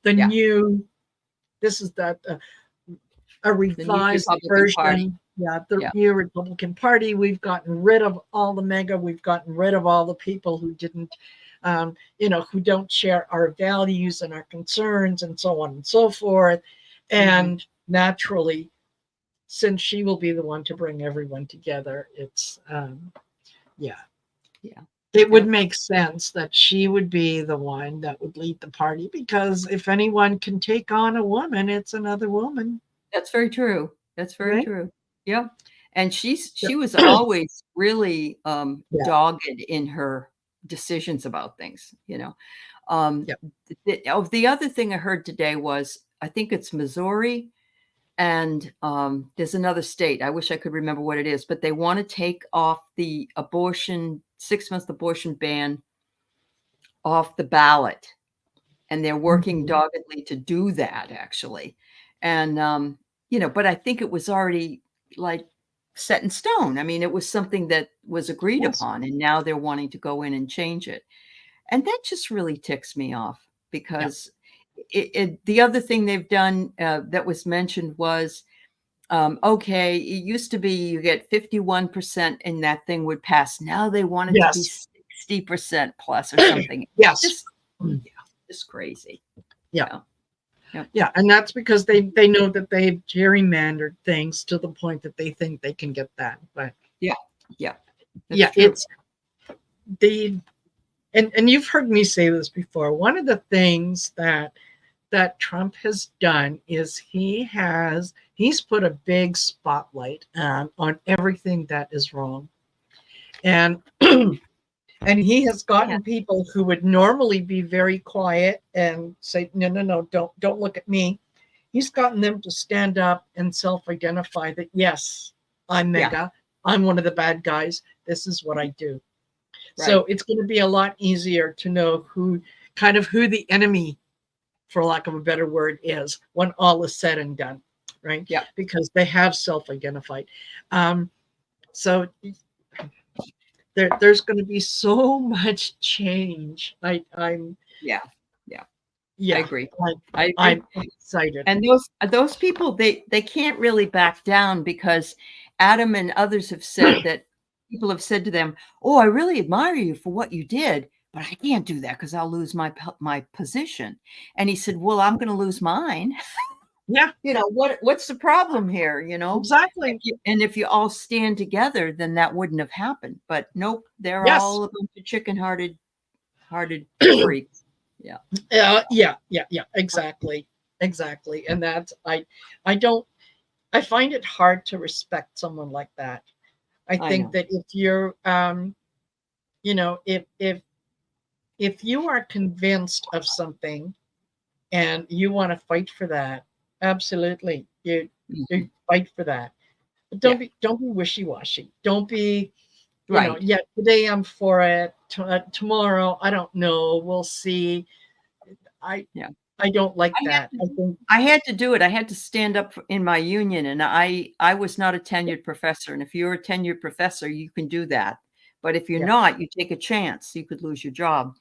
This is a revised version. New Republican Party. We've gotten rid of all the MAGA. We've gotten rid of all the people who didn't, who don't share our values and our concerns and so on and so forth. And naturally, since she will be the one to bring everyone together, it's, it would make sense that she would be the one that would lead the party, because if anyone can take on a woman, it's another woman. That's very true. That's very true. Yeah. And she was always really dogged in her decisions about things, The other thing I heard today was, I think it's Missouri, and there's another state. I wish I could remember what it is, but they want to take off the 6-month abortion ban off the ballot. And they're working doggedly to do that, actually. And, but I think it was already like set in stone. I mean, it was something that was agreed upon, and now they're wanting to go in and change it. And that just really ticks me off, because the other thing they've done that was mentioned was, okay, it used to be you get 51% and that thing would pass. Now they want it to be 60% plus or something. Just crazy. Yeah. And that's because they know that they've gerrymandered things to the point that they think they can get that. But it's and you've heard me say this before. One of the things that Trump has done is he's put a big spotlight on everything that is wrong. And and he has gotten people who would normally be very quiet and say, no, don't look at me. He's gotten them to stand up and self-identify that, yes, I'm MAGA. I'm one of the bad guys. This is what I do. Right. So it's going to be a lot easier to know who the enemy for lack of a better word, is when all is said and done, right? Yeah. Because they have self-identified. So there's going to be so much change. I'm Yeah. Yeah. yeah, I agree. I'm excited. And those people, they can't really back down, because Adam and others have said that people have said to them, "Oh, I really admire you for what you did, but I can't do that because I'll lose my position." And he said, "Well, I'm going to lose mine." Yeah, What's the problem here? exactly. If you all stand together, then that wouldn't have happened. But nope, they're Yes. all a bunch of chicken-hearted freaks. Yeah. Yeah, exactly. And that's I don't I find it hard to respect someone like that. I I think know. that if you're if you are convinced of something and you want to fight for that, absolutely. You Mhm. fight for that. But Yeah. don't be wishy-washy. Don't be, Right. yeah, today I'm for it. Tomorrow, I don't know. We'll see. I Yeah. I don't like I had that. I think I had to do it. I had to stand up in my union, and I was not a tenured professor. And if you're a tenured professor, you can do that. But if you're yeah, not, you take a chance. You could lose your job.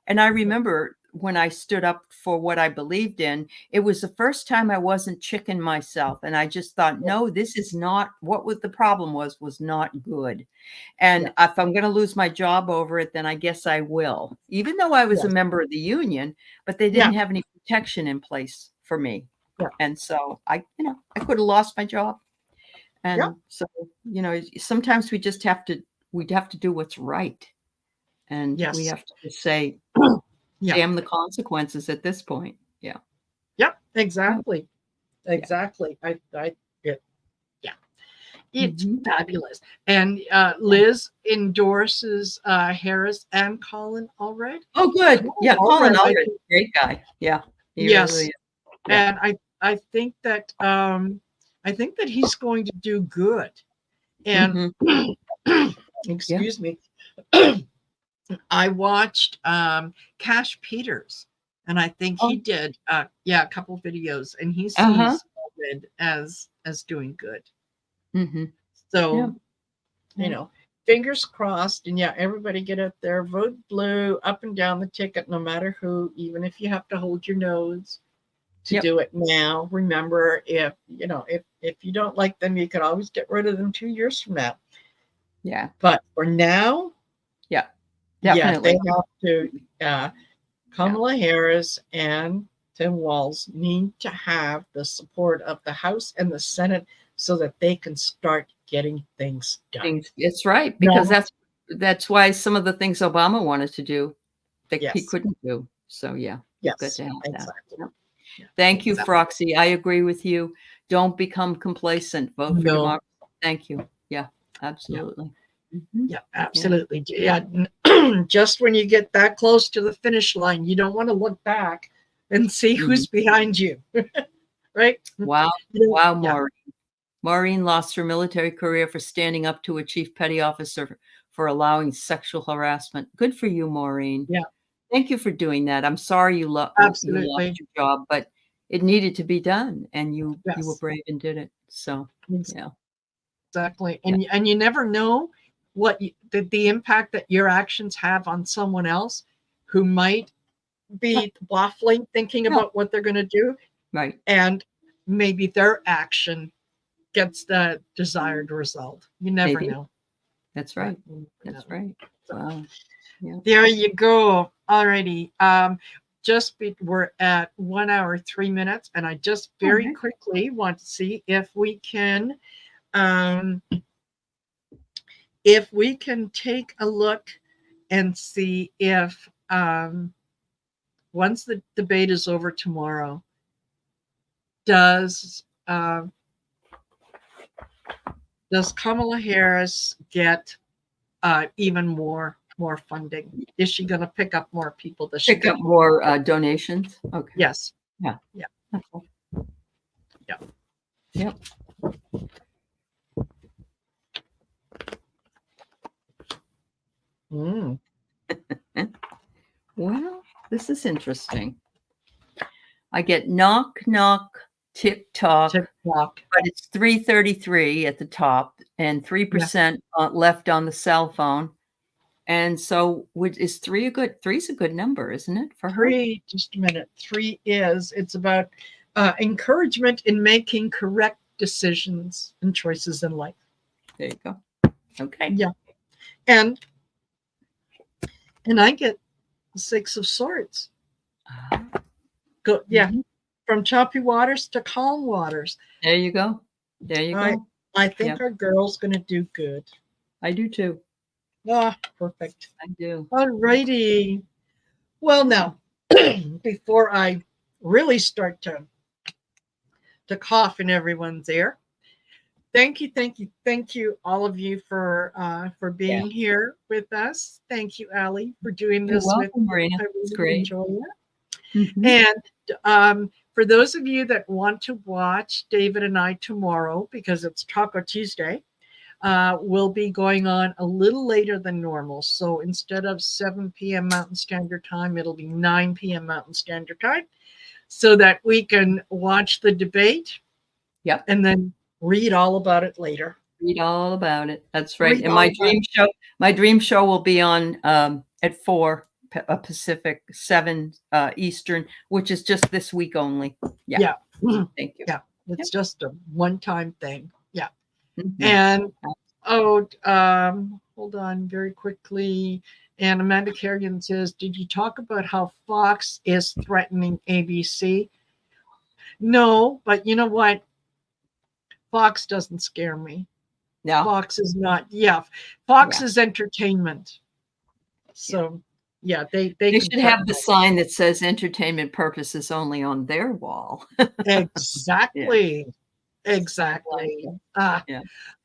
And I remember when I stood up for what I believed in, it was the first time I wasn't chicken myself. And I just thought, yeah, no, this is not what the problem was not good. And yeah, if I'm going to lose my job over it, then I guess I will, even though I was a yes, member of the union, but they yeah, didn't have any protection in place for me. yeah, And so I could have lost my job. yeah, And so, sometimes we'd have to do what's right. And we yes, have to just say, yeah, damn the consequences at this point. Yeah. yeah, Yeah. exactly, Yeah. exactly. It, yeah, it's Mhm. fabulous. And Liz endorses Harris and Colin Allred. Oh, good. Colin Yeah. Colin Allred, I Aldred, think, great guy. Yeah. He really yes, is. Yeah. and I think that he's going to do good. And Hmm. Yeah. excuse me, I watched Cash Peters, and I think he Oh, did a couple videos, and he uh-huh. sees David as doing good. Hmm. Yeah. So, you Yeah. know, fingers crossed, and yeah, everybody get out there, vote blue up and down the ticket, no matter who, even if you have to hold your nose to Yep. do it now. Remember, if you don't like them, you can always get rid of them 2 years from now. Yeah. But for now, Yeah. yeah, they Definitely. have to. Yeah. Kamala Harris and Tim Walz need to have the support of the House and the Senate so that they can start getting things done. Things. It's right, because No, that's why some of the things Obama wanted to do that he yes, couldn't do. So yeah, good yes, to have that. exactly. Yep. Yeah, Thank you, exactly. Froxy. I agree with you. Don't become complacent. Vote for No, democracy. Thank you. Yeah, yeah, absolutely. Mhm. yeah, Yeah. absolutely. Yeah, just when you get that close to the finish line, you don't want to look back and see Mhm. who's behind you, right? Wow. Wow, Yeah, Maureen. Maureen lost her military career for standing up to a chief petty officer for allowing sexual harassment. Good for you, Maureen. yeah, Thank you for doing that. I'm sorry you absolutely. lost your job, but it needed to be done, and you were Yes, brave and did it. So, yeah. exactly. Yeah. And you never know the impact that your actions have on someone else who might be waffling, thinking Yeah. about what they're going to do, Right. and maybe their action gets the desired result. You never Maybe. know. That's Yeah, right. you never That's know. right. So Wow. Yeah. there you go. Alrighty. We're at 1 hour 3 minutes, and I just All very right. quickly want to see um, if we can take a look and see if once the debate is over tomorrow, does does Kamala Harris get even more funding? Is she going to pick up more people? Does she Pick get up more donations. Okay. yes? Yeah. Yeah, Okay. yeah. Yep. Mm. Well, this is interesting. I get knock, knock, tick tock, TikTok. but it's 3:33 at the top and 3% left on the cell phone. And so is three's a good number, isn't it, for her? 3, just a minute. 3 it's about encouragement in making correct decisions and choices in life. There you go. Okay. Yeah. And I get the 6 of Swords. Go, yeah. Mhm. From choppy waters to calm waters. There you go. There you go. I think our girl's going to do good. I do too. Ah, perfect. I do. All righty. Well, now, before I really start to cough in everyone's ear, thank you, all of you for being here with us. Thank you, Aley, for doing this You're with welcome, me. Marina. I really It's great. enjoy it. Mhm. And for those of you that want to watch David and I tomorrow, because it's Taco Tuesday, we'll be going on a little later than normal. So instead of 7 p.m. Mountain Standard Time, it'll be 9 p.m. Mountain Standard Time, so that we can watch the debate. Yep. And then read all about it later. Read all about it. That's right. Read And all my dream show will be on at 4 Pacific, 7 Eastern, which is just this week only. Yeah. Thank you. Yeah. It's just a one-time thing. Yeah. Mhm. And hold on very quickly. And Amanda Kerrigan says, did you talk about how Fox is threatening ABC? No, but you know what? Fox doesn't scare me. No. Fox is not. Yeah. Fox is entertainment. So yeah, they should have the sign that says entertainment purposes only on their wall. Exactly. Exactly. Yeah.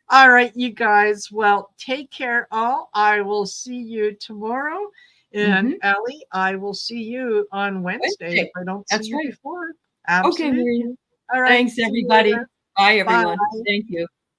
All right, you guys. Well, take care all. I will see you tomorrow. And Aley, I will see you on Wednesday if I don't see you before. Absolutely. Okay, Marina. All right. Thanks, everybody. Bye, everyone. Bye. Thank you.